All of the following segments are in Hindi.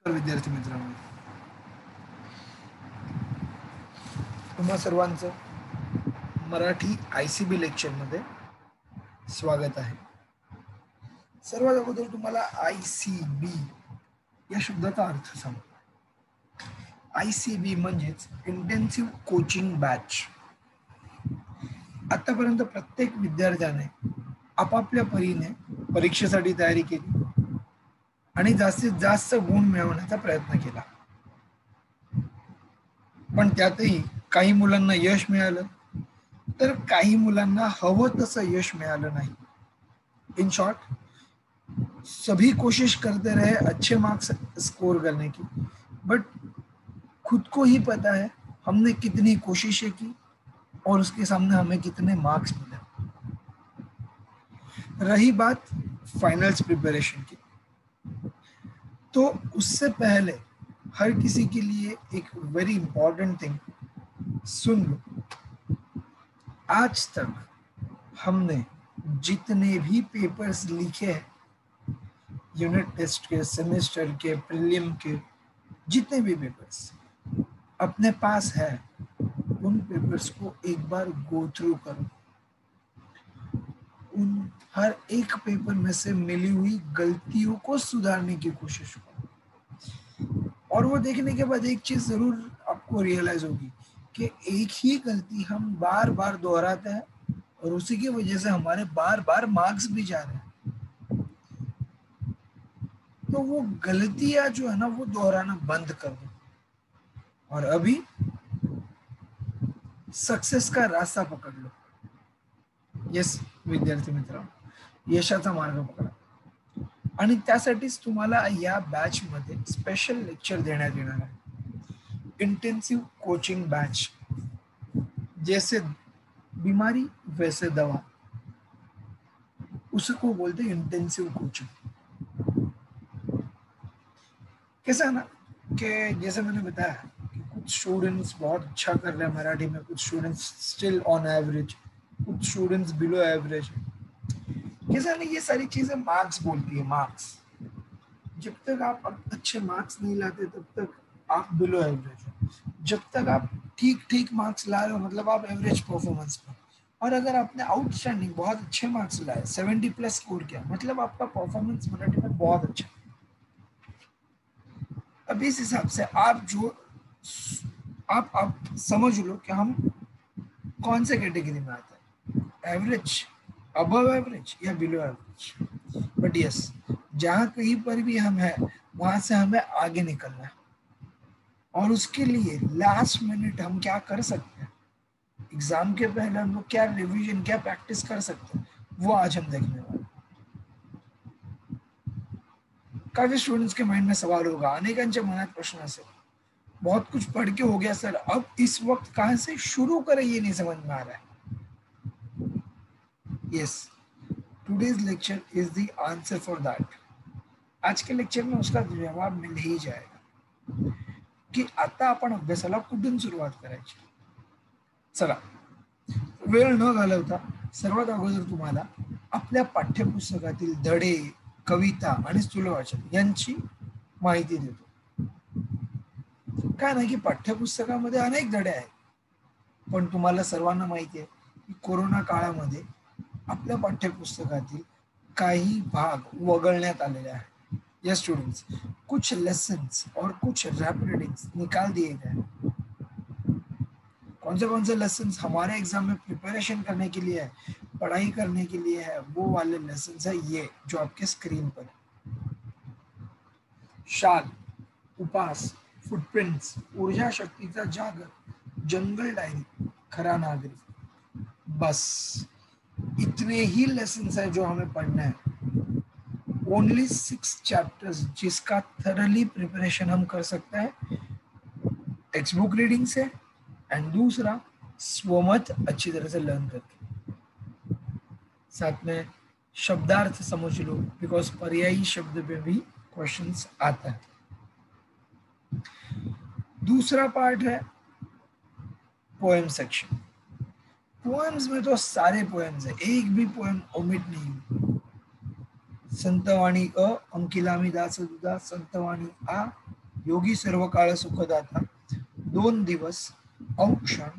विद्यार्थी मित्रांनो, तुम्हा सर्वांचं मराठी ICB लेक्चरमध्ये स्वागत आहे. सर्वात अगोदर तुम्हाला ICB या शब्दाचा अर्थ सांगतो. ICB म्हणजेच इंटेन्सिव्ह कोचिंग बॅच. आतापर्यंत प्रत्येक विद्यार्थ्याने आपापल्या परीने परीक्षेसाठी तयारी केली आणि जास्तीत जास्त गुण मिळवण्याचा प्रयत्न केला. पण त्यातही काही मुलांना यश मिळालं तर काही मुलांना हवं तसं यश मिळालं नाही. इन शॉर्ट, सभी कोशिश करते रहे अच्छे मार्क्स स्कोर करने की, बट खुद को ही पता है हमने कितनी कोशिशें की और उसके सामने हमें कितने मार्क्स मिले. रही बात फाइनल्स प्रिपरेशन की, तो उससे पहले हर किसी के लिए एक वेरी इंपॉर्टेंट थिंग सुन लो. आज तक हमने जितने भी पेपर्स लिखे हैं, यूनिट टेस्ट के, सेमेस्टर के, प्रीलिम के, जितने भी पेपर्स अपने पास है, उन पेपर्स को एक बार गो थ्रू करो. उन हर एक पेपर में से मिली हुई गलतियों को सुधारने की कोशिश करो. और वो देखने के बाद एक चीज जरूर आपको रियलाइज होगी कि एक ही गलती हम बार बार दोहराते हैं और उसी की वजह से हमारे बार बार मार्क्स भी जा रहे हैं. तो वो गलतियां जो है ना, वो दोहराना बंद कर दो और अभी सक्सेस का रास्ता पकड़ लो. येस विद्यार्थी मित्रांनो, यशाचा मार्ग पकडा. आणि त्यासाठीच तुम्हाला या बॅच मध्ये स्पेशल लेक्चर देण्यात येणार आहे. इंटेंसिव कोचिंग बैच, जैसे बीमारी वैसे दवा, उसको बोलते हैं इंटेंसिव कोचिंग. कैसा है ना कि जैसे मैंने बताया कि कुछ स्टूडेंट्स बहुत अच्छा कर रहे हैं मराठी में, कुछ स्टूडेंट्स स्टिल ऑन एवरेज, कुछ स्टूडेंट्स बिलो एवरेज. कैसा ना, ये सारी चीजें मार्क्स बोलती है. मार्क्स, जब तक आप अच्छे मार्क्स नहीं लाते तब तक आप बिलो एवरेज हो. जब तक आप ठीक ठीक मार्क्स ला रहे हो मतलब आप एवरेज परफॉर्मेंस पर. और अगर आपने आउटस्टैंडिंग बहुत अच्छे मार्क्स लाए, 70+ स्कोर किया, मतलब आपका परफॉर्मेंस मराठी में बहुत अच्छा. अब इस हिसाब से आप समझ लो कि हम कौन से कैटेगरी में आते हैं, एवरेज, अबव एवरेज या बिलो एवरेज. बट यस, जहां कहीं पर भी हम हैं वहां से हमें आगे निकलना है. और उसके लिए लास्ट मिनट हम क्या कर सकते हैं, एग्जाम के पहले हम लोग क्या रिवीजन, क्या प्रैक्टिस कर सकते हैं, वो आज हम देखने वाले. काफी स्टूडेंट्स के माइंड में सवाल होगा, अनेकांच्या मनात प्रश्न असेल, बहुत कुछ पढ़ के हो गया सर, अब इस वक्त कहां से शुरू करें ये नहीं समझ में आ रहा है. Yes, today's lecture is the answer for that. आज के लेक्चर में उसका जवाब मिल ही जाएगा की आता आपण अभ्यासाला कुठून सुरुवात करायची. चला, वेळ न घालवता सर्वात अगोदर तुम्हाला आपल्या पाठ्यपुस्तकातील धडे, कविता आणि स्थूलवाचन यांची माहिती देतो. काय नाही की पाठ्यपुस्तकामध्ये अनेक धडे आहेत, पण तुम्हाला सर्वांना माहिती आहे की कोरोना काळामध्ये आपल्या पाठ्यपुस्तकातील काही भाग वगळण्यात आलेले आहेत. यस स्टूडेंट्स, कुछ लेसन्स और कुछ रैपिड रीडिंग्स निकाल दिए गए. कौन से लेसन्स हमारे एग्जाम में प्रिपरेशन करने के लिए है, पढ़ाई करने के लिए है, वो वाले लेसन्स है ये जो आपके स्क्रीन पर. शाल, उपास, फुटप्रिंट्स, ऊर्जा शक्तीचा जागर, जंगल डायरी, खरा नागरिक, बस इतने ही लेसन्स है जो हमें पढ़ना है. ओनली 6 चैप्टर्स जिसका थरली प्रिपरेशन हम कर सकते हैं टेक्स्ट बुक रीडिंग से, एंड दूसरा स्वमत अच्छी तरह से लर्न करके. साथ में शब्दार्थ समझ लो, बिकॉज पर्यायी शब्द पे भी क्वेश्चंस आता है. दूसरा पार्ट है पोएम सेक्शन. पोएम्स में तो सारे पोएम्स है, एक भी पोएम ओमिट नहीं. संतवाणी अ, अंकिलामी दास दुदा, संतवाणी आ, योगी सर्व काळ सुखदाता, 2 दिवस औक्षण,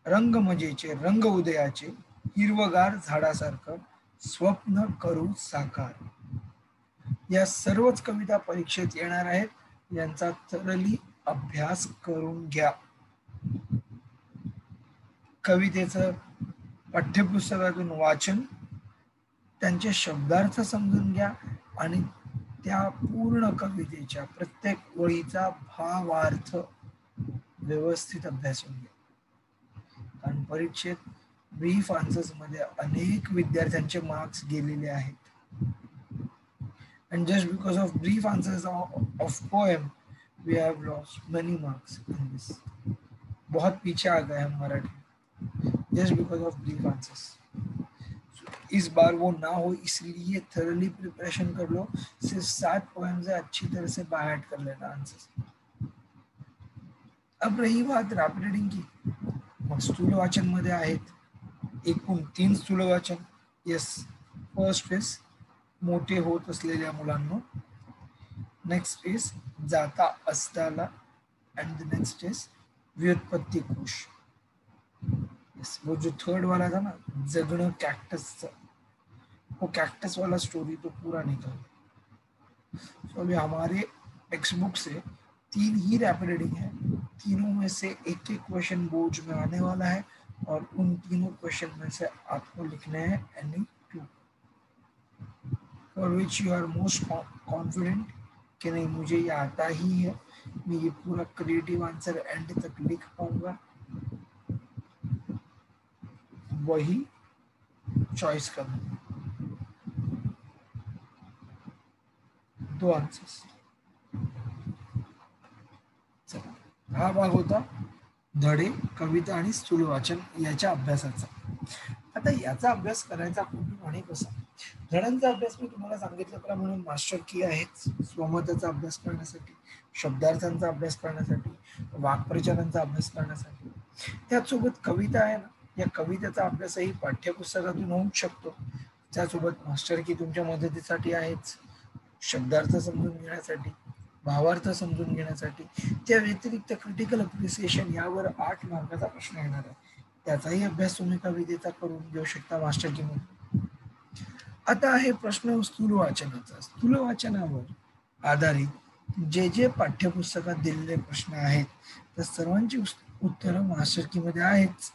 रंग मजेचे रंग उदयाचे, हिरवगार झाडासारखं स्वप्न करू साकार. या सर्वच कविता परीक्षेत येणार आहेत, यांचा थरली अभ्यास करून घ्या. कवितेचं पाठ्यपुस्तकातून वाचन, त्यांचे शब्दार्थ समजून घ्या आणि त्या पूर्ण कवितेच्या प्रत्येक ओळीचा भावार्थ व्यवस्थित अभ्यासून घ्या. कारण परीक्षेत ब्रीफ आन्सर्स मध्ये अनेक विद्यार्थ्यांचे मार्क्स गेलेले आहेत. And just because of brief answers of poem, we have lost many marks in this. बहुत पीछे आ गए हम Marathi, just because of brief answers. इस बार वो ना हो, इसलिए थरली प्रिपरेशन कर लो. सिर्फ 7 पोएम्स है, अच्छी तरह से बाय हार्ट कर लेना आंसर्स. अब रही बात रॅपिड रीडिंग की, मग स्थूल वाचन मध्ये आहेत एकूण 3 स्थूल वाचन. येस, फर्स्ट इज मोठे होत असलेल्या मुलांना, नेक्स्ट इज जाता असताना, एंड द नेक्स्ट इज व्युत्पत्ती कोश. yes, वो जो थर्ड वाला था ना, जगणं कैक्टस, वो कैक्टस वाला स्टोरी तो पूरा निकल. तो अभी हमारे टेक्स्ट बुक से 3 ही रैपिड रीडिंग है, तीनों में से एक एक क्वेश्चन बोर्ड में आने वाला है और उन तीनों क्वेश्चन में से आपको लिखने हैं any 2 for which you are most confident कि नहीं मुझे ये आता ही है, मैं ये पूरा क्रिएटिव आंसर एंड तक लिख पाऊंगा, वही चॉइस करना. 2 आंसर्स. हा भाग होता धडे, कविता आणि स्थूल वाचन याच्या अभ्यासाचा. आता याचा अभ्यास करायचा कुठून आणि कसा? धड्यांचा अभ्यास मी तुम्हाला सांगितल्याप्रमाणे मास्टर की आहेच, स्वमताचा अभ्यास करण्यासाठी, शब्दार्थांचा अभ्यास करण्यासाठी, वाक्प्रचारांचा अभ्यास करण्यासाठी. त्याचसोबत कविता आहे ना, या कवितेचा अभ्यासही पाठ्यपुस्तकातून होऊ शकतो. त्यासोबत मास्टर की तुमच्या मदतीसाठी आहेच, शब्दार्थ समजून घेण्यासाठी, भावार्थ समजून घेण्यासाठी. त्या व्यतिरिक्त क्रिटिकल अप्रिसिएशन यावर 8 मार्काचा प्रश्न येणार आहे, त्याचाही अभ्यास तुम्ही कवितेचा करून घेऊ शकता मास्टर की मध्ये. आता आहे प्रश्न स्थूल वाचनाचा. स्थूल वाचनावर आधारित जे जे पाठ्यपुस्तकात दिलेले प्रश्न आहेत त्या सर्वांची उत्तरं मास्टर की मध्ये आहेच.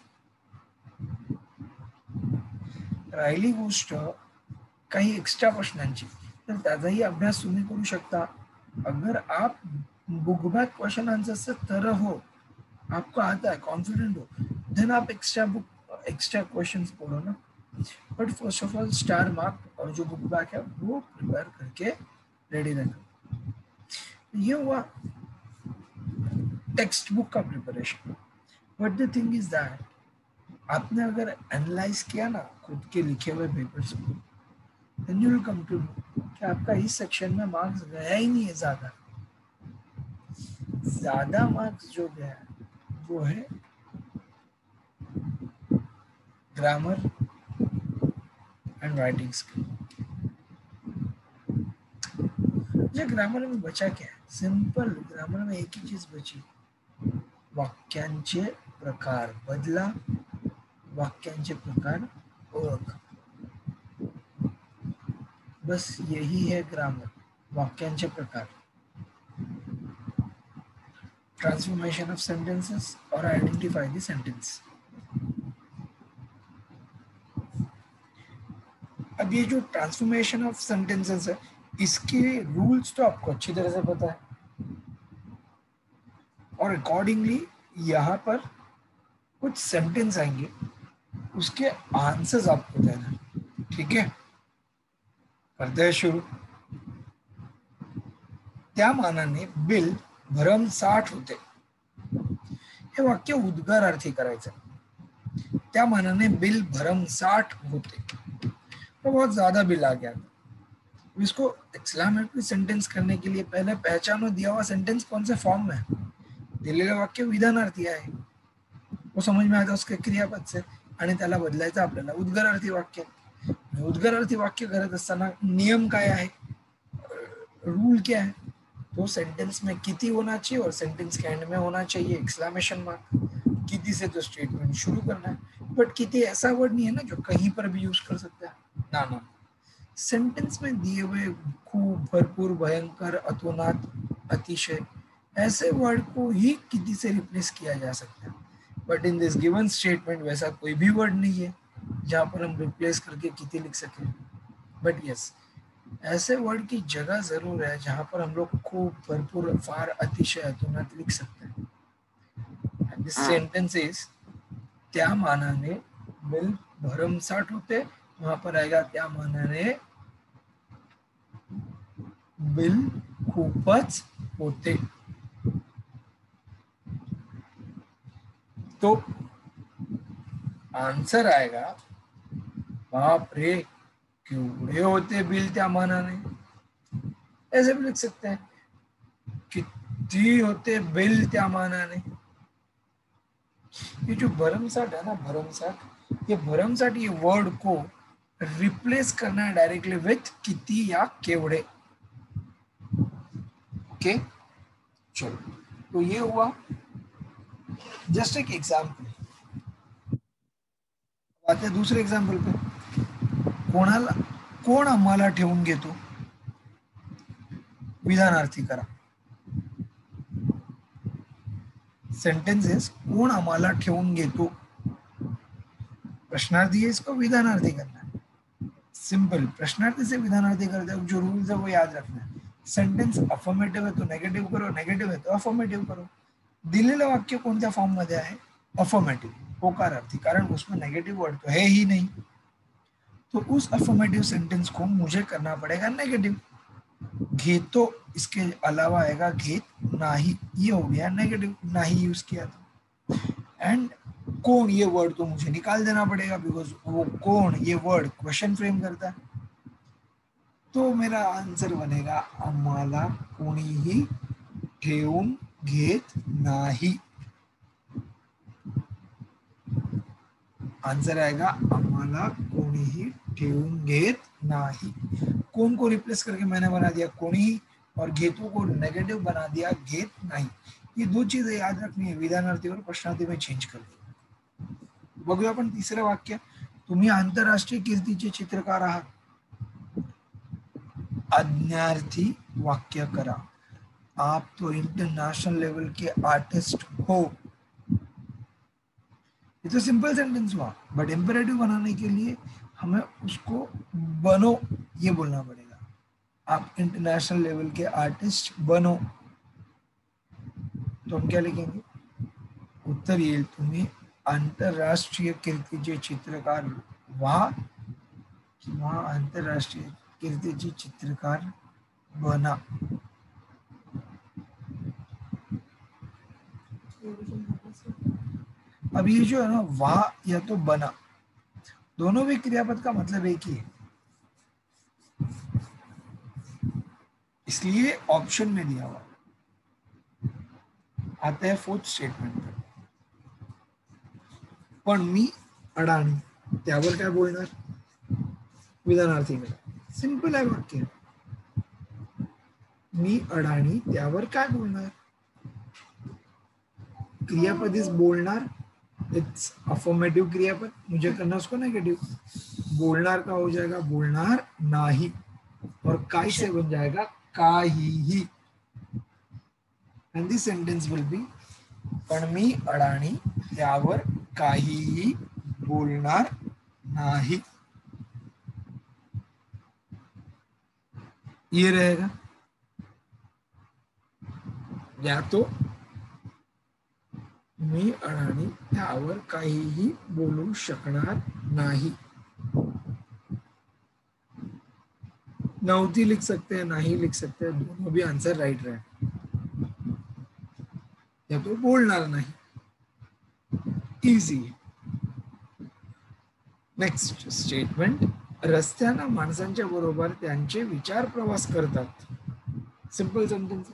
राहिली गोष्ट काही एक्स्ट्रा प्रश्नांची, तर त्याचाही अभ्यास तुम्ही करू शकता. अगर आप बुक बैक क्वेश्चन आंसर से तरह हो, आपको आता है, कॉन्फिडेंट हो, देन आप एक्स्ट्रा क्वेश्चंस पढ़ो ना. But first of all star mark और जो बुक बैक है वो प्रिपेयर करके रेडी रहना. ये हुआ टेक्स्ट बुक का preparation. But the thing is that आपने अगर एनालाइज किया ना खुद के लिखे हुए पेपर्स को, then you will come to know कि आपका इस सेक्शन में मार्क्स गया ही नहीं है. ज्यादा मार्क्स जो गया वो है grammar and writing skill. Grammar में बचा क्या है? सिंपल, ग्रामर में एक ही चीज बची, वाक्यांचे प्रकार बदला, वाक्यांचे प्रकार ओळख. बस यही है ग्रामर, वाक्यांचे प्रकार, ट्रांसफॉर्मेशन ऑफ सेंटेंसेस और आइडेंटिफाई द सेंटेंस. अब ये जो ट्रांसफॉर्मेशन ऑफ सेंटेंसेस है, इसके रूल्स तो आपको अच्छी तरह से पता है और अकॉर्डिंगली यहाँ पर कुछ सेंटेंस आएंगे, उसके आंसर्स आपको देना. ठीक है, करते हैं शुरू. त्या मानाने बिल भरमसाठ होते, हे वाक्य उद्गारार्थी करायचं. त्या मानाने बिल भरमसाठ होते, तो बहुत ज्यादा बिल आ गया. इसको एक्सक्लेमेटरी सेंटेंस करने के लिए पहले पहचानो दिया हुआ सेंटेंस कौन से फॉर्म में. दिलेलं वाक्य विधानार्थी आहे, वो समझ में आता उसके क्रियापद से, आणि त्याला बदलायचं आपल्याला उद्गारार्थी वाक्य. उद्गारार्थी वाक्य करत असताना नियम काय आहे, रूल क्या है, तो सेंटेंस में किती होना चाहिए और सेंटेंस के एंड में होना चाहिए एक्सक्लेमेशन मार्क। किती से तो स्टेटमेंट शुरू करना है, बट किती ऐसा वर्ड नहीं है ना जो कहीं पर भी यूज कर सकते हैं, ना ना। सेंटेंस में दिए हुए खूब, भरपूर, भयंकर, अतोनात, अतिशय, ऐसे वर्ड को ही किती से रिप्लेस किया जा सकता है। But in this given statement वैसा कोई भी वर्ड नहीं है जहां पर हम रिप्लेस करके किती लिख सके। बट यस, ऐसे वर्ड की जगह जरूर है जहां पर हम लोग खूब, भरपूर, फार, अतिशय, अतोनात लिख सकते हैं। दिस सेंटेंस इज त्या मानाने बिल भरमसाठ होते, वहां पर आएगा त्या मानाने बिल खूपच होते। तो आंसर आएगा बाप रे केवढे होते बिल त्या मानाने। ऐसे भी लिख सकते हैं किती होते बिल त्या मानाने। ये जो भरमसाठ है ना, भरमसाठ, ये वर्ड को रिप्लेस करना है डायरेक्टली विथ किती या केवड़े। ओके, चलो, तो ये हुआ जस्ट एक एग्जाम्पल। आते हैं दूसरे एग्जाम्पल पे। कोणाला, कोण आम्हाला ठेवून घेतो, विधानार्थी करा। सेंटेंसेस कोण आम्हाला ठेवून घेतो, प्रश्नार्थी है, इसको विधानार्थी करना है। सिंपल, प्रश्नार्थी से विधानार्थी करते हैं, जो रूल्स है वो याद रखना है। सेंटेंस अफर्मेटिव्ह है तो नेगेटिव्ह करो, नेगेटिव्ह है तो अफर्मेटिव्ह करो। दिलेलं वाक्य कोणत्या फॉर्म मध्ये आहे, अफर्मेटिव्ह, होकारार्थी, कारण उसमें नेगेटिव वर्ड तो है ही नहीं। तो उस अफर्मेटिव सेंटेंस को मुझे करना पड़ेगा नेगेटिव। घेतो, इसके अलावा आएगा घेत नाही, ये हो गया नेगेटिव, नाही यूज किया था। एंड कौन, ये वर्ड तो मुझे निकाल देना पड़ेगा बिकॉज वो कौन, ये वर्ड क्वेश्चन फ्रेम करता है। तो मेरा आंसर बनेगा आम्हाला कोणीही ठेवून घेत नाही। आंसर आएगा आम्हाला कोणीही ठेवून घेत नाही। कौन को रिप्लेस करके मैंने बना दिया कोणी, और घेतों को नेगेटिव बना दिया घेत नाही। ये दो चीजें याद रखनी है, विधानार्थी और प्रश्नार्थी में चेंज कर दिया। बघूया आपण तिसरं वाक्य। तुम्ही आंतरराष्ट्रीय कीर्तीचे चित्रकार आहात, आज्ञार्थी वाक्य करा। आप तो इंटरनेशनल लेवल के आर्टिस्ट हो। ये तो सिंपल सेंटेंस हुआ, बट इंपेरेटिव बनाने के लिए हमें उसको बनो ये बोलना पड़ेगा। आप इंटरनेशनल लेवल के आर्टिस्ट बनो, तो हम क्या लिखेंगे, उत्तर येईल तुम्ही आंतरराष्ट्रीय कीर्तीचे चित्रकार व्हा किंवा आंतरराष्ट्रीय कीर्तीचे चित्रकार बना। अब ये जो है ना, वाह या तो बना, दोनों भी क्रियापद का मतलब एक ही है, इसलिए ऑप्शन में दिया हुआ। आता है फोर्थ स्टेटमेंट पर। पण मी अडाणी, त्यावर काय बोलणार, विधानार्थी करा। सिंपल आहे वाक्य, मी अडाणी त्यावर काय बोलणार, क्रियापद इज बोलणार, इट्स अफर्मेटिव क्रियापद, मुझे करना उसको नेगेटिव। बोलणार का हो जाएगा बोलणार नाही, और काय से बन जाएगा काहीही। And this sentence will be पण मी अडाणी त्यावर काहीही बोलणार नाही, ये रहेगा। या तो मी अडाणी त्यावर काहीही बोलू शकणार नाही, नव्हती लिख सकते हैं, नाही लिख सकते हैं, दोनों भी आंसर राइट रहे। या तो बोलणार नाही, इजी। नेक्स्ट स्टेटमेंट, रस्त्यानं माणसांच्या बरोबर त्यांचे विचार प्रवास करतात। सिंपल सेंटेंस,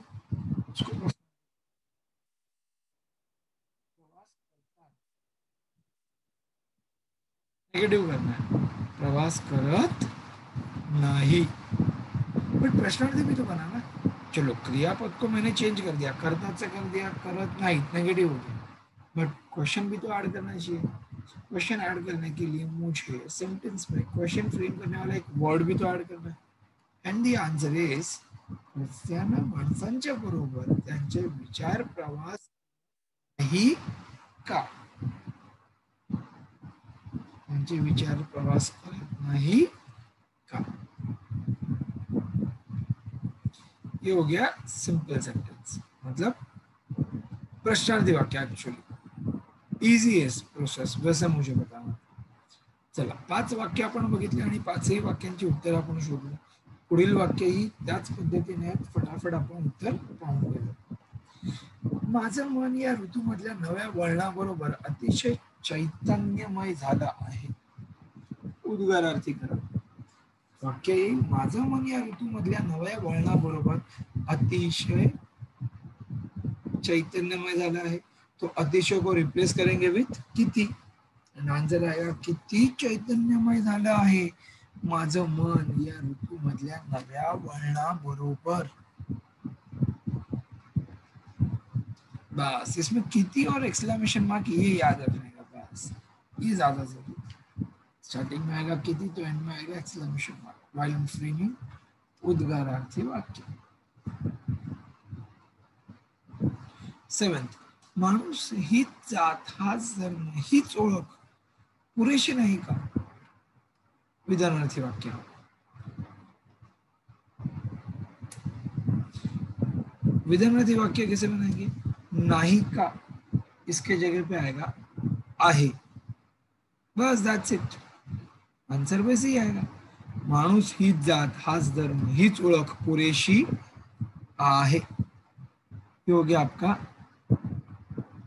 नेगेटिव करना है, प्रवास करत नाही, बट प्रश्नार्थी भी तो बना ना, चलो क्रियापद को मैंने चेंज कर दिया, करता से कर दिया, करत नहीं, नेगेटिव हो गया, बट क्वेश्चन भी तो ऐड करना चाहिए। क्वेश्चन ऐड करने के लिए मुझे सेंटेंस में क्वेश्चन फ्रेम करने वाला एक वर्ड भी तो ऐड करना है। अँड द आन्सर इज ख्रिस्त्याना माणसांच्या बरोबर त्यांचे विचार प्रवास नाही का, त्यांचे विचार प्रवास करत नाही का। ये हो गया सिंपल सेंटेंस, मतलब प्रश्नार्थी वाक्य। एक्चुअली इझीएस्ट प्रोसेस वैसे मुझे बताना। चला 5 वाक्य आपण बघितली आणि 5ही वाक्यांची उत्तर आपण शोधली। पुढील वाक्य ही त्याच पद्धतीने फटाफट आपण उत्तर पाहून घेऊ। माझं मन या ऋतूमधल्या नव्या वळणाबरोबर अतिशय चैतन्यमय झालं आहे। उद्गारार्थी करा। वाक्य येईल माझं मन या ऋतूमधल्या नव्या वळणाबरोबर अतिशय चैतन्यमय झाला है। तो अतिशय को रिप्लेस करेंगे विथ किती, आंसर आएगा किती चैतन्यमय झालं आहे माझं मन या ऋतूमधल्या नव्या वळणाबरोबर। बस इसमें किती और एक्सक्लेमेशन मार्क ये याद रखने का, बस ये ज्यादा जरूरी। स्टार्टिंग में आएगा किती तो एंड में आएगा एक्सक्लेमेशन मार्क व्हाइल फ्रेमिंग उद्गारार्थी वाक्य। 7th, माणूस हीच जात हाच धर्म हीच ओळख पुरेशी नाही का। विधानार्थी वाक्य। विधानार्थी वाक्य कैसे बनाएंगे, नाही का इसके जगह पे आएगा आहे, बस दैट्स इट, आंसर वैसे ही आएगा। माणूस हीच जात हाच धर्म हीच ओळख पुरेशी आहे, ये हो गया आपका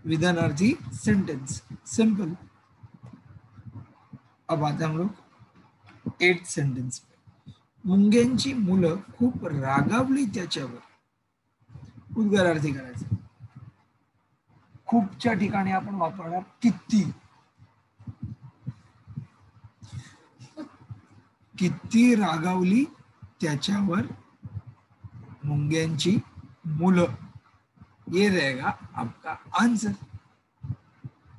विधानार्थी सेंटेंस, सिंपल। अब आते हम लोग 8th सेंटेंस पे। मुंग्यांची मुलं खूप रागावली त्याच्यावर, उद्गारार्थी करायचं। खूपच्या ठिकाणी आपण वापरणार किती, किती रागावली त्याच्यावर मुंग्यांची मुलं, ये रहेगा आपका आंसर।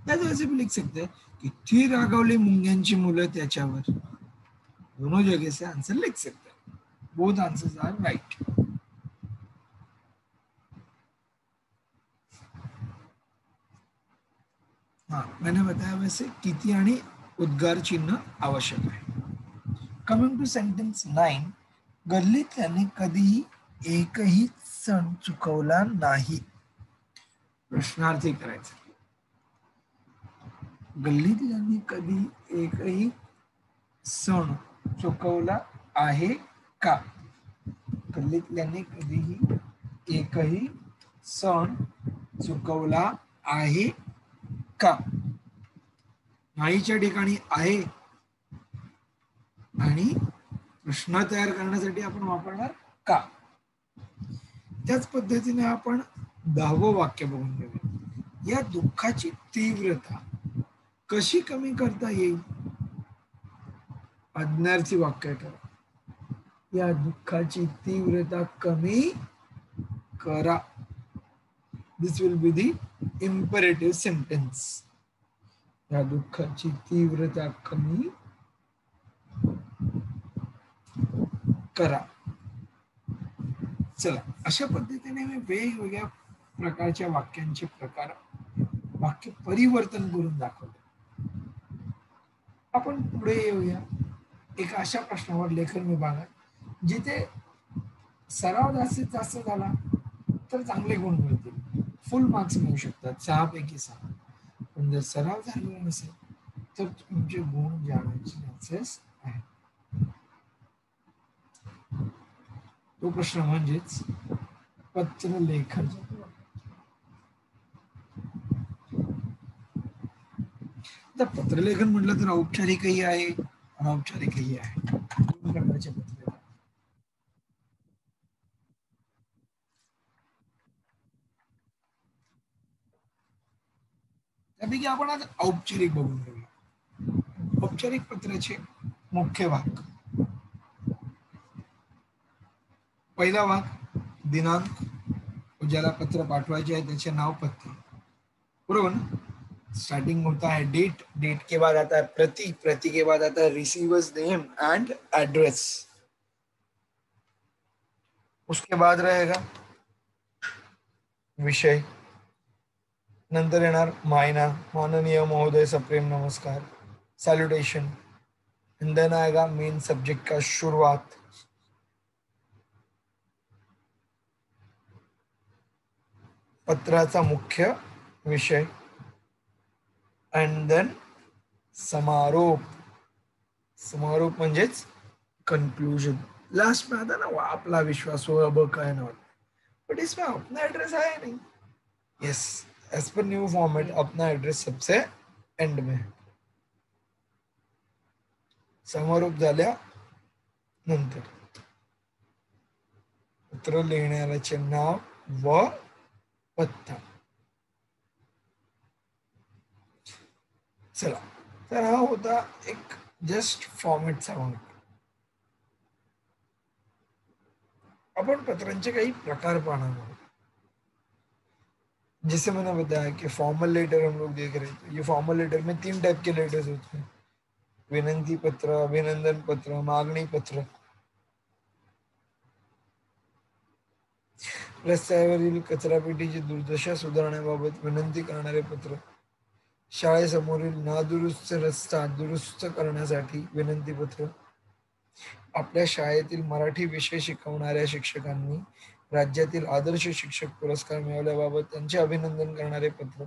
ऐसे भी लिख सकते हैं किती रागावली मुंग्यांची मुलं त्याच्यावर, दोनों जगह से आंसर लिख सकते हैं, बोथ आंसर्स आर राइट। हाँ मैंने बताया वैसे किती आणि उद्गार चिन्ह आवश्यक आहे। कमिंग टू सेंटेन्स 9, गल्लीतल्याने कधीही एकही सण चुकवला नाही, प्रश्नार्थी करायचं। गल्लीतल्याने कधी एकही सण चुकवला आहे का, गल्लीतल्याने कधीही एकही सण चुकवला आहे का। नाहीच्या ठिकाणी आहे आणि प्रश्न तयार करण्यासाठी आपण वापरणार का। त्याच पद्धतीने आपण 10वं वाक्य बघून घेऊया। या दुःखाची तीव्रता कशी कमी करता येईल, आज्ञार्थी वाक्य करा। या दुःखाची तीव्रता कमी करा, this will be the imperative sentence. या दुःखाची तीव्रता कमी करा। चला अशा पद्धतीने मी वेगवेगळ्या प्रकारच्या वाक्यांचे प्रकार, वाक्य परिवर्तन करून दाखवले। आपण पुढे येऊया एक अशा प्रश्नावर लेखन विभागात जिथे सराव जास्तीत जास्त झाला तर चांगले गुण मिळतील, फुल मार्क्स मिळू शकतात 6 पैकी 6। पण जर सराव झालेला नसेल तर तुमचे गुण जाण्याचे चान्सेस आहे। तो प्रश्न म्हणजेच पत्र लेखन। तर पत्रलेखन म्हटलं तर औपचारिकही आहे अनौपचारिकही आहे, दोन प्रकारचे पत्र। त्यापैकी आपण आज औपचारिक बघून घेऊया। औपचारिक पत्राचे मुख्य भाग। पहिला भाग दिनांक, ज्याला पत्र पाठवायचे आहे त्याचे नाव, पत्ते, बरोबर ना. स्टार्टिंग होता है डेट, डेट के बाद आता है प्रति, प्रति के बाद आता है रिसीवर्स नेम एंड एड्रेस, उसके बाद रहेगा विषय, नंतर येणार मायना, माननीय महोदय सप्रेम नमस्कार, सैल्यूटेशन, देन आएगा मेन सब्जेक्ट का शुरुआत, पत्राचा मुख्य विषय, एंड देन समारोप, समारोप म्हणजेच कंक्लूजन, लास्ट में आता ना वो आपला विश्वास हो अब काय नॉट, बट इसमें अपना एड्रेस आया नहीं, yes, as per new format अपना एड्रेस सबसे एंड में. समारोप झाल्या नंतर पत्र लिहिणाऱ्याचे नाव व पत्ता. चला, तर हा होता एक जस्ट फॉर्मेटचा भाग. अपन पत्रांचे काही प्रकार पाहणार आहोत. जैसे मैंने बताया कि फॉर्मल लेटर हम लोग देख रहे थे, ये फॉर्मल लेटर में 3 टाइप के लेटर्स होते हैं, विनंती पत्र, अभिनंदन पत्र, मागणी पत्र. रस्त्यावरील कचरापेटीची दुर्दशा सुधारण्याबाबत विनंती करणारे पत्र, शाळेसमोरील नादुरुस्त रस्ता दुरुस्त करण्यासाठी विनंती पत्र, आपल्या शाळेतील मराठी विषय शिकवणाऱ्या शिक्षकांनी राज्यातील आदर्श शिक्षक पुरस्कार मिळवल्याबाबत त्यांचे अभिनंदन करणारे पत्र,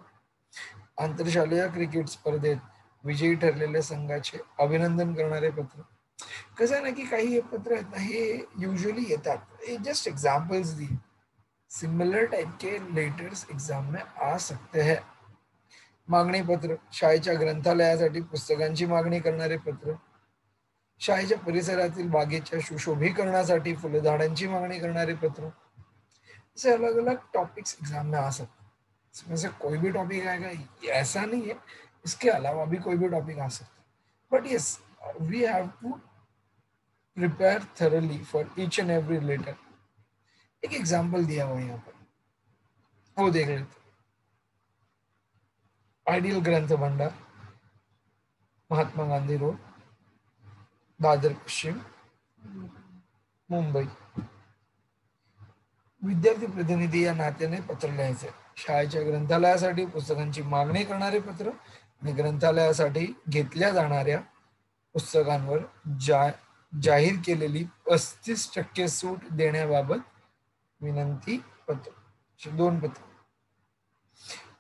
आंतरशालेय क्रिकेट स्पर्धेत विजयी ठरलेल्या संघाचे अभिनंदन करणारे पत्र. कसं आहे ना की काही हे पत्र आहेत ना, हे युजुअली येतात, हे जस्ट एग्जाम्पल्स दिए, सिमिलर टाइप के लेटर्स एग्जाम में आ सकते हैं. मागणी पत्र, शाळेच्या ग्रंथालयासाठी पुस्तकांची मागणी करणारे पत्र, शाळेच्या परिसरातील बागेच्या सुशोभीकरणासाठी फुलझाडांची मागणी करणारे पत्र. ऐसे अलग अलग टॉपिक्स एग्जाम में आ सकते हैं. इसमें से कोई भी टॉपिक आएगा ऐसा नहीं है, इसके अलावा भी कोई भी टॉपिक आ सकता है, but yes, we have to prepare thoroughly for each and every letter. एक एग्जाम्पल दिया हुआ है यहाँ पर, वो देख लेते. आइडियल ग्रंथ भंडार, महात्मा गांधी रोड, दादर पश्चिम, मुंबई. विद्यार्थी प्रतिनिधी या नात्याने पत्र लिहायचे. शाळेच्या ग्रंथालयासाठी पुस्तकांची मागणी करणारे पत्र आणि ग्रंथालयासाठी घेतल्या जाणाऱ्या पुस्तकांवर जाहीर केलेली 35% सूट देण्याबाबत विनंती पत्र. 2 पत्र,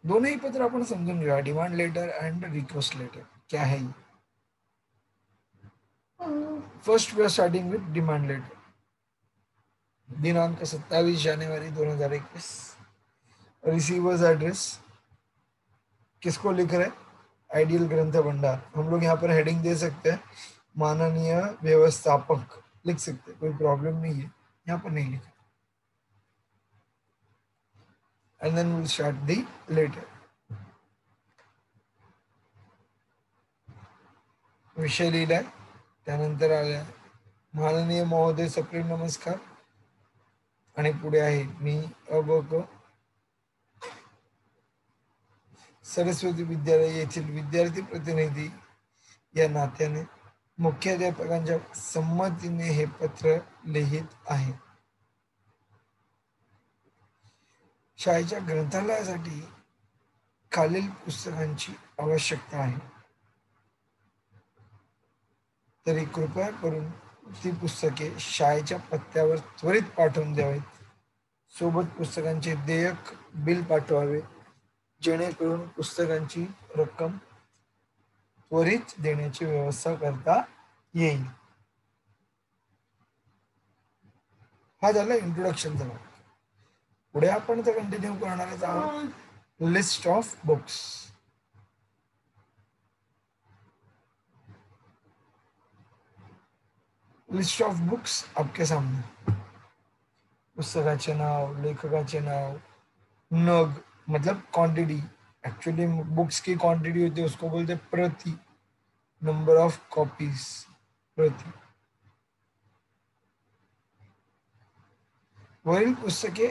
दोनों पत्र आपण समजून घेऊया. Demand letter and request letter क्या है. First we are starting with demand letter. दिनांक 27 जनवरी 2021. रिसीवर्स एड्रेस किसको लिख रहे हैं, आइडियल ग्रंथ भंडार. हम लोग यहाँ पर हेडिंग दे सकते हैं माननीय व्यवस्थापक लिख सकते हैं, कोई प्रॉब्लम नहीं है, यहाँ पर नहीं लिखा. And then will start the letter. विषय लिहिलाय, त्यानंतर आल्या माननीय महोदय सप्रेम नमस्कार, आणि पुढे आहे मी अबक सरस्वती विद्यालय येथील विद्यार्थी प्रतिनिधी या नात्याने मुख्याध्यापकांच्या संमतीने हे पत्र लिहित आहे. शाळेच्या ग्रंथालयासाठी खालील पुस्तकांची आवश्यकता आहे, तरी कृपया करून ती पुस्तके शाळेच्या पत्त्यावर त्वरित पाठवून द्यावीत. सोबत पुस्तकांचे देयक बिल पाठवावे, जेणेकरून पुस्तकांची रक्कम त्वरित देण्याची व्यवस्था करता येईल. हा झाला इंट्रोडक्शनचा भाग. पुढे आपण तर कंटिन्यू करणारच आहोत. List of books. List of books आपके सामने. पुस्तकाचे नाव, लेखकाचे नाव, नग मतलब क्वांटिटी, एक्चुअली बुक्स की क्वांटिटी होती है उसको बोलते प्रति, नंबर ऑफ कॉपीज प्रति. वरील पुस्तके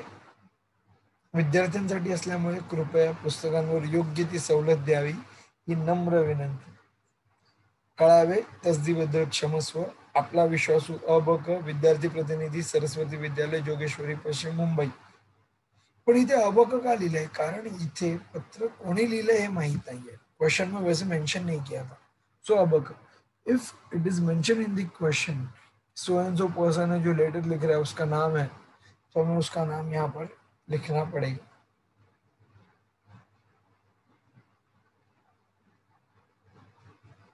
विद्यार्थ्यांसाठी असल्यामुळे कृपया पुस्तकांवर योग्य ती सवलत द्यावी ही नम्र विनंती. कळावे तसदीबद्दल क्षमस्व. आपला विश्वासू अबक विद्यार्थी प्रतिनिधी सरस्वती विद्यालय जोगेश्वरी पश्चिम मुंबई. पण इथे अबक का लिहिलंय कारण इथे पत्र कोणी लिहिलंय हे माहित नाहीये. क्वेश्चन में वैसे मेंशन नहीं किया था. सो अबक if it is mention in the question so and so person है जो लेटर लिख रहा है उसका नाम है तो हमें उसका नाम यहाँ पर लिखना पड़ेगा.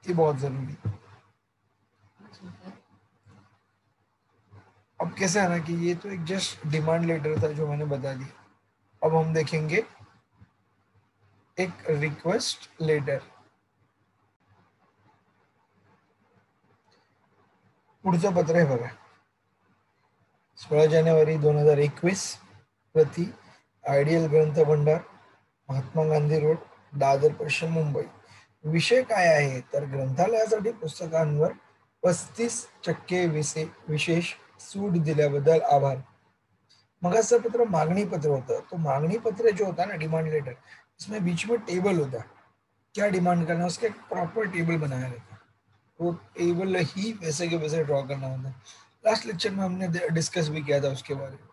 ये बहुत जरूरी है. अब कैसा है ना कि ये तो एक जस्ट डिमांड लेटर था जो मैंने बता दिया. अब हम देखेंगे एक रिक्वेस्ट लेटर. पुढचं पत्र आहे बघा. 16 जानेवारी 2021 प्रति आयडियल ग्रंथ भंडार महात्मा गांधी रोड दादर पश्चिम मुंबई. विषय काय आहे तर ग्रंथालयासाठी पुस्तकांवर 35% विशेष सूट दिल्याबद्दल आभार. मगाचं पत्र मागणी पत्र होतं. तो मागणी पत्र जो होता ना डिमांड लेटर उसमें बीच में टेबल होता क्या डिमांड करना उसका एक प्रॉपर टेबल बनाया रहता. वो टेबल ही वैसे के वैसे ड्रॉ करना होता. लास्ट लेक्चर में हमने डिस्कस भी किया था उसके बारे में.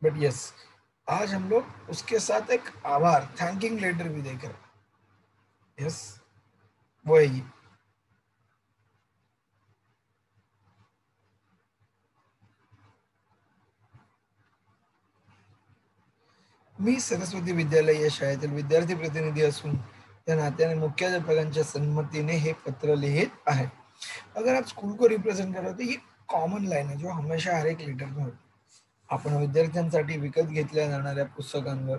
बट यस आज हम लोग उसके साथ एक आभार थैंकिंग लेटर भी देख रहे हैं. यस वही. मी सरस्वती विद्यालय या शाळेतील विद्यार्थी प्रतिनिधी असून त्या नात्याने मुख्याध्यापकांच्या संमतीने हे पत्र लिहित आहे. अगर आप स्कूल को रिप्रेजेंट कर रहे हो तो ये कॉमन लाइन है जो हमेशा हर एक लेटर में होती. आपण विद्यार्थ्यांसाठी विकत घेतल्या जाणाऱ्या पुस्तकांवर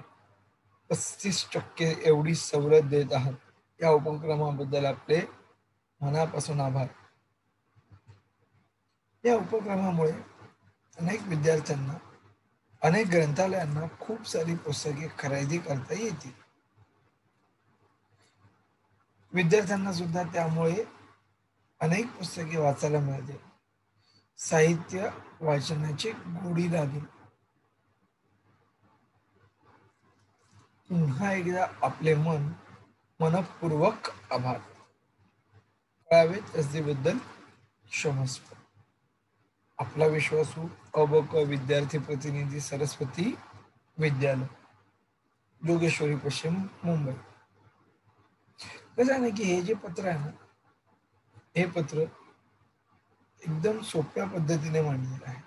35% एवढी सवलत देत आहात. या उपक्रमाबद्दल आपले मनापासून आभार. या उपक्रमामुळे अनेक विद्यार्थ्यांना अनेक ग्रंथालयांना खूप सारी पुस्तके खरेदी करता येतील. विद्यार्थ्यांना सुद्धा त्यामुळे अनेक पुस्तके वाचायला मिळतील. साहित्य वाचनाची गोडी लागेल. पुन्हा एकदा आपले मनपूर्वक आभार. कळावे तसदीबद्दल क्षमस्व. आपला विश्वासू अबक विद्यार्थी प्रतिनिधी सरस्वती विद्यालय जोगेश्वरी पश्चिम मुंबई. कसं आहे ना की हे जे पत्र आहे ना हे पत्र एकदम सोप्या पद्धतीने मांडलेलं आहे.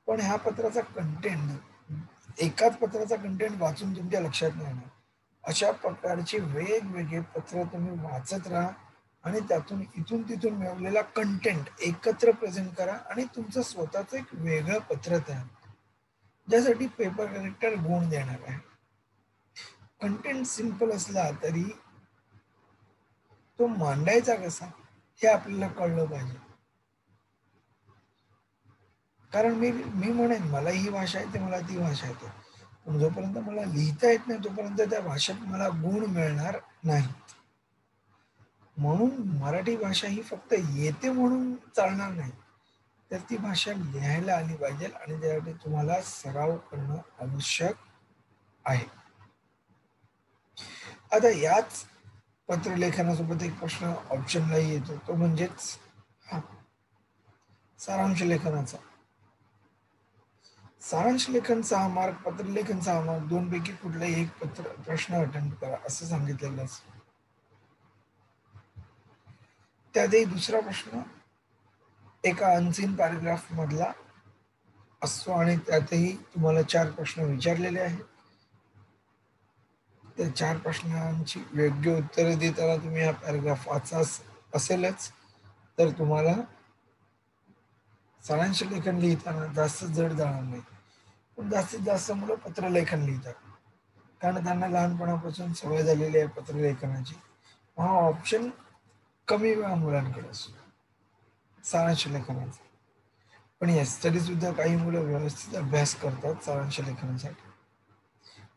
पण ह्या पत्राचा कंटेंट एकाच पत्राचा कंटेंट वाचून तुमच्या लक्षात नाही येणार. अशा प्रकारचे वेगवेगळे पत्र तुम्ही वाचत राहा आणि त्यातून इथून तिथून मिळवलेला कंटेंट एकत्र प्रेझेंट करा आणि तुमचं स्वतःचं एक वेगळं पत्र तयार करा ज्यासाठी पेपर करेक्टर गुण देणार आहे. कंटेंट सिंपल असला तरी तो मांडायचा कसा हे आपल्याला कळलं पाहिजे. कारण मी म्हणेन मला ही भाषा येते मला ती भाषा येते पण जोपर्यंत मला लिहिता येत नाही तोपर्यंत त्या भाषेत मला गुण मिळणार नाही. म्हणून मराठी भाषा ही फक्त येते म्हणून चालणार नाही तर ती भाषा लिहायला आली पाहिजे आणि त्यासाठी तुम्हाला सराव करणं आवश्यक आहे. आता याच पत्रलेखनासोबत एक प्रश्न ऑप्शनलाही येतो तो म्हणजेच सारांश लेखनाचा. सारांश लेखन 6 मार्क पत्रलेखन 6 मार्क दोनपैकी कुठलाही एक प्रश्न अटेम्प्ट करा असं सांगितलेलं असतं. त्यातही दुसरा प्रश्न एका अनसीन पॅराग्राफ मधला असतो आणि त्यातही तुम्हाला 4 प्रश्न विचारलेले आहेत. त्या 4 प्रश्नांची योग्य उत्तरे देताना तुम्ही हा पॅराग्राफ वाचा असेलच तर तुम्हाला सारांश लेखन लिहिताना जास्त जड जाणार नाही. पण जास्तीत जास्त मुलं पत्रलेखन लिहितात कारण त्यांना लहानपणापासून सवय झालेली आहे पत्रलेखनाची. हा ऑप्शन कमी वेळा मुलांकडे असतो सारांश लेखनाचा. पण याच तरी सुद्धा काही मुलं व्यवस्थित अभ्यास करतात सारांश लेखनासाठी.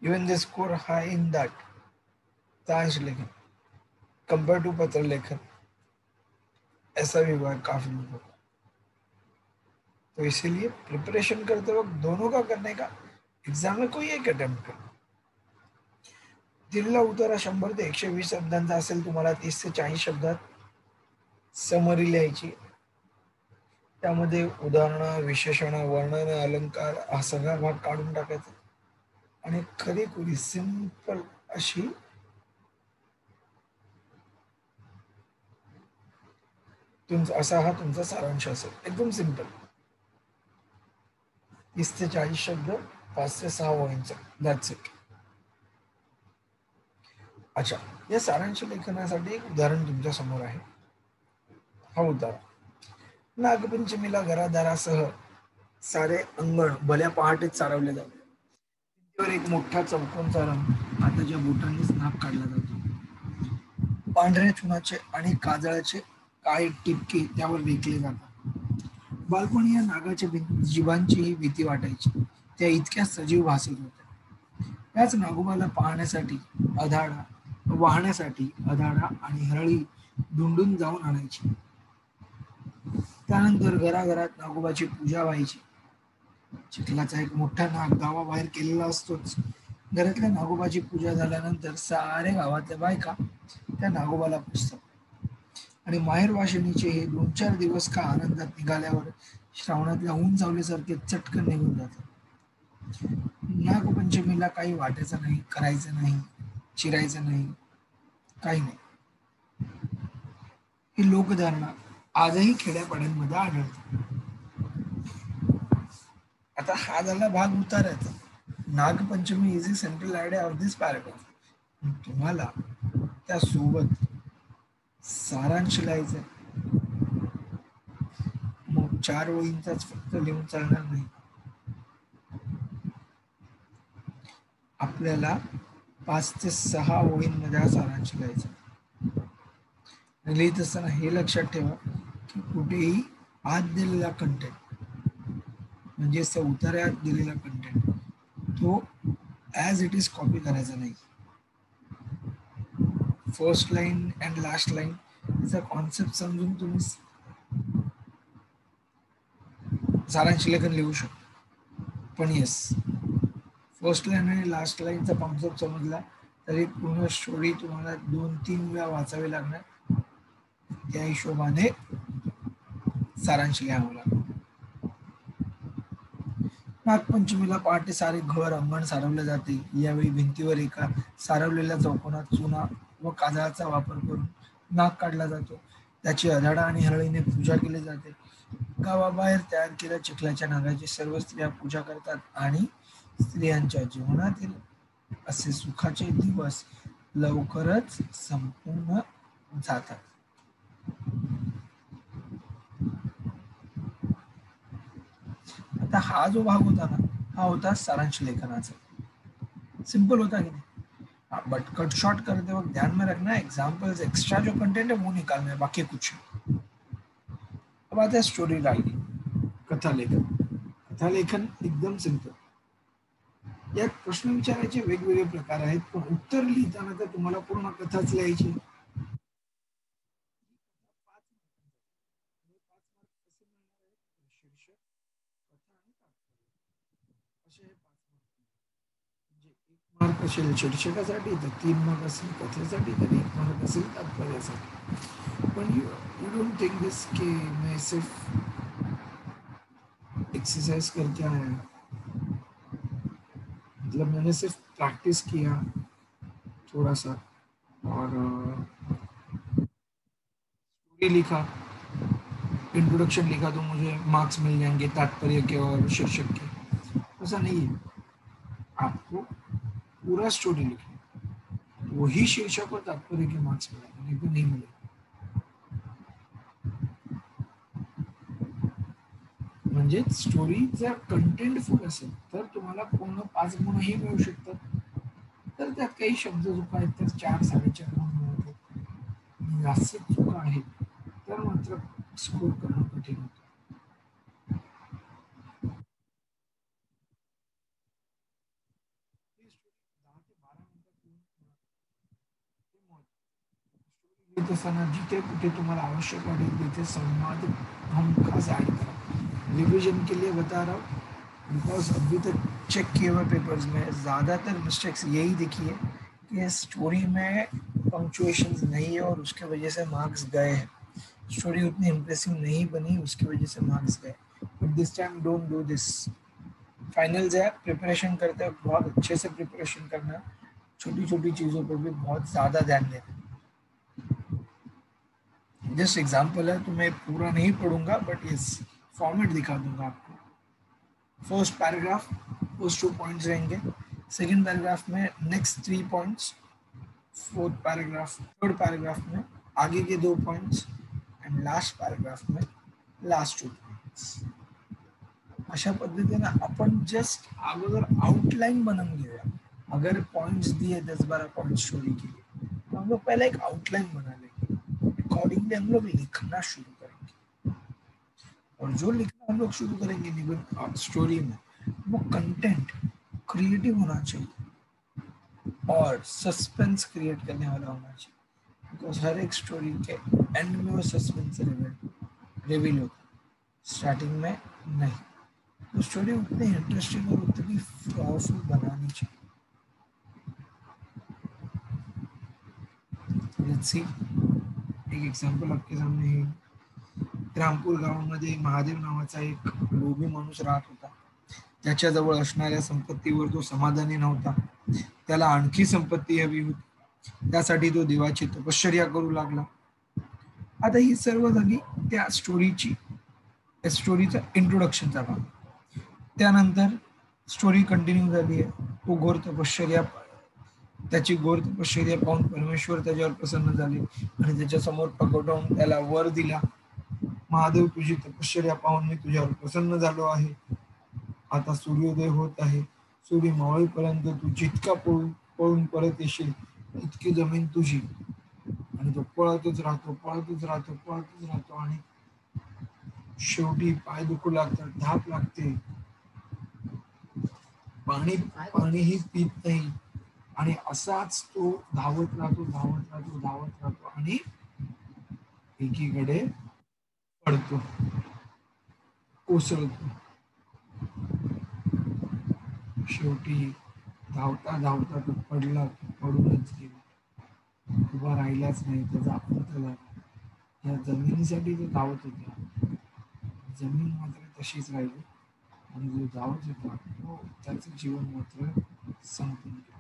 Even they score hi in that सारांश लेखन कंपेयर टू पत्रलेखन. ऐसा भी हुआ है काफी लोगों को. तो इसीलिए प्रिपरेशन करते वक्त दोनों का करने का, एग्जाम में कोई एक अटेम्प्ट कर। दिलेला उतारा 100 ते 120 शब्दांचा असेल, तुम्हाला 30 ते 40 शब्दात समरी लिहायची, त्यामध्ये उदाहरणं, विशेषण, वर्णन, अलंकार हा सगळा भाग काढून टाकायचा आणि खरी सिंपल अशी असा हा तुमचा सारांश असेल, एकदम सिंपल, 30 ते 40 शब्द, 5 ते 6 ओळींचा, दॅट्स इट. अच्छा, या सारांश लेखनासाठी एक उदाहरण तुमच्या समोर आहे. हा उदाहरण: नागपंचमीला घरादारासह सारे अंगण भल्या पहाटेच सारवले जाते. भिंतीवर एक मोठा चौकोनचा रंग हाताच्या बोटांनीच नाक काढला जातो. पांढऱ्या चुनाचे आणि काजळाचे काळे टिपके त्यावर वेकले जातात. बालपणी या नागाच्या जीवांचीही भीती वाटायची. त्या इतक्या सजीव भासत होत्या. त्याच नागोबाला पाहण्यासाठी अधाडा वाहण्यासाठी अधाडा आणि हरळी ढुंडून जाऊन आणायची. त्यानंतर घराघरात नागोबाची पूजा व्हायची. चिखलाचा एक मोठा नाग गावाबाहेर केलेला असतोच. घरातल्या नागोबाची पूजा झाल्यानंतर साऱ्या गावातल्या बायका त्या नागोबाला पुजतात आणि माहेर वाशिणीचे हे 2-4 दिवस का आनंदात निघाल्यावर श्रावणातल्या ऊन चावल्यासारखे चटकन निघून जातात. नागपंचमीला काही वाटायचं नाही, करायचं नाही, चिरायचं नाही, काही नाही. ही लोकधारणा आजही खेड्यापाड्यांमध्ये आढळते. आता हा झाला भाग उतारायचा. Nagpanchami is the central idea of this paragraph. तुम्हाला त्यासोबत सारांश लिहायचा. मग 4 ओळींचाच फक्त लिहून चालणार नाही. आपल्याला 5 ते 6 ओळींमध्ये हा सारांश लिहायचा. लिहित असताना हे लक्षात ठेवा की कुठेही आत दिलेला कंटेंट, म्हणजे उतार्यात दिलेला कंटेंट, तो ॲज इट इज कॉपी करायचा नाही. First line and last line याचा कॉन्सेप्ट समजून तुम्ही सारांश लेखन लिहू शकतो. पण येस, फर्स्ट लाईन आणि लास्ट लाईनचा कॉन्सेप्ट समजला तरी पूर्ण स्टोरी तुम्हाला 2-3 वेळा वाचावी लागणार. त्या हिशोबाने सारांश लिहावं लागेल. नागपंचमीला पहाटे सारे घर अंगण सारवले जाते. यावेळी भिंतीवर एका सारवलेल्या चौकोनात चुना व काजळाचा वापर करून नाग काढला जातो. त्याची अधाडा आणि हरळीने पूजा केली जाते. गावाबाहेर तयार केलेल्या चिखलाच्या नागाची सर्व स्त्रिया पूजा करतात आणि स्त्रियांच्या जीवनातील असे सुखाचे दिवस लवकरच संपून जातात. आता हा जो भाग होता ना, हा होता सारांश लेखनाचा. सिंपल होता कि नहीं? बट कट शॉर्ट करते वक्त ध्यान में रखना है, एग्जाम्पल्स एक्स्ट्रा जो कंटेंट है वो निकालना है, बाकी कुछ नहीं. अब आता है स्टोरी राइटिंग, कथा लेखन. कथा लेखन एकदम सिंपल. यात प्रश्न विचारायचे वेगवेगळे प्रकार आहेत, पण उत्तर लिहिताना तर तुम्हाला पूर्ण कथाच लिहायची. शीर्षक, कथा आणि तात्पर्य असे हे 5 मार्क. म्हणजे 1 मार्क असेल शीर्षकासाठी, तर 3 मार्क असेल कथेसाठी, तर 1 मार्क असेल तात्पर्यासाठी. पण यू डोंट थिंक दिस कि मैं सिर्फ एक्सरसाइज करके आया, मतलब मैंने सिर्फ प्रैक्टिस किया थोड़ा सा और स्टोरी लिखा, इंट्रोडक्शन लिखा तो मुझे मार्क्स मिल जाएंगे तात्पर्य के और शीर्षक के. ऐसा नहीं है. आपको पूरा स्टोरी लिखना, वही शीर्षक और तात्पर्य के मार्क्स मिलेंगे, नहीं तो नहीं मिलेगा. म्हणजे स्टोरी जर कंटेंटफुल असेल तर तुम्हाला पूर्ण 5 गुणही मिळू शकतात. तर त्यात काही शब्द चुका आहेत तर 4-4.5 गुण मिळतात. जास्त चुका आहेत तर मात्र स्कोर करणं कठीण होतं. लिहित असताना जिथे कुठे तुम्हाला आवश्यक वाटेल तिथे संवाद हमखास ऍड करा. रिवीजन के लिए बता रहा हूँ, बिकॉज अभी तक चेक किए हुए पेपर्स में ज़्यादातर मिस्टेक्स यही दिखी है कि स्टोरी में पंक्चुएशंस नहीं है और उसके वजह से मार्क्स गए हैं। स्टोरी उतनी इम्प्रेसिव नहीं बनी, उसकी वजह से मार्क्स गए। But this time don't do this. Finals है, प्रिपरेशन करते हैं, बहुत अच्छे से प्रिपरेशन करना, छोटी छोटी चीज़ों पर भी बहुत ज़्यादा ध्यान देना। जस्ट एग्जाम्पल है, तो मैं पूरा नहीं पढ़ूंगा, बट इस फॉर्मेट दिखा दूंगा आपको। फर्स्ट पैराग्राफ, फर्स्ट 2 पॉइंट्स रहेंगे, सेकंड पैराग्राफ में next 3 points, fourth paragraph, third paragraph में आगे के 2 पॉइंट्स, एंड लास्ट पैराग्राफ में लास्ट 2 पॉइंट्स। अशा पद्धतीने आपण जस्ट अगोदर आउटलाइन बनवून घेऊया। अगर पॉइंट्स दिए 10-12 पॉइंट स्टोरी के लिए, तो हम लोग पहले एक आउटलाइन बना लेंगे, अकॉर्डिंगली हम लोग लिखना शुरू करेंगे। और जो लिखना हम लोग शुरू करेंगे निबंध स्टोरी में, वो कंटेंट क्रिएटिव होना चाहिए और सस्पेंस क्रिएट करने वाला होना चाहिए, बिकॉज हर एक स्टोरी के एंड में वो सस्पेंस रिवील होता है, स्टार्टिंग में नहीं। तो स्टोरी उतनी इंटरेस्टिंग और उतनी पावरफुल बनानी चाहिए। लेट्स सी, एक एग्जांपल आपके सामने है। रामपूर गावामध्ये महादेव नावाचा एक लोभी माणूस राहत होता। त्याच्याजवळ असणाऱ्या संपत्तीवर तो समाधानी नव्हता, त्याला आणखी संपत्ती हवी होती, त्यासाठी तो देवाची तपश्चर्या करू लागला। आता ही सर्व झाली त्या स्टोरीचा इंट्रोडक्शनचा भाग। त्यानंतर स्टोरी कंटिन्यू झाली आहे, तो घोर तपश्चर्या, त्याची घोर तपश्चर्या पाहून परमेश्वर त्याच्यावर प्रसन्न झाले आणि त्याच्या समोर प्रकट होऊन त्याला वर दिला, महादेव तुझी तपश्चर्या पाहून मी तुझ्यावर प्रसन्न झालो आहे, आता सूर्योदय होत आहे, सूर्य मावळेपर्यंत तू जितका पळून परत येशील इतकी जमीन तुझी। आणि तो पळतच राहतो आणि शेवटी पाय दुखू लागतात, धाप लागते, पाणीही पीत नाही आणि असाच तो धावत राहतो आणि एकीकडे पडतो, कोसळतो। शेवटी धावता तो पडूनच गेला, उभा राहिलाच नाही, त्याचा अंत झाला। या जमिनीसाठी तो धावत होता, जमीन मात्र तशीच राहिली आणि जो धावत होता त्याचं जीवन मात्र संपून गेलं।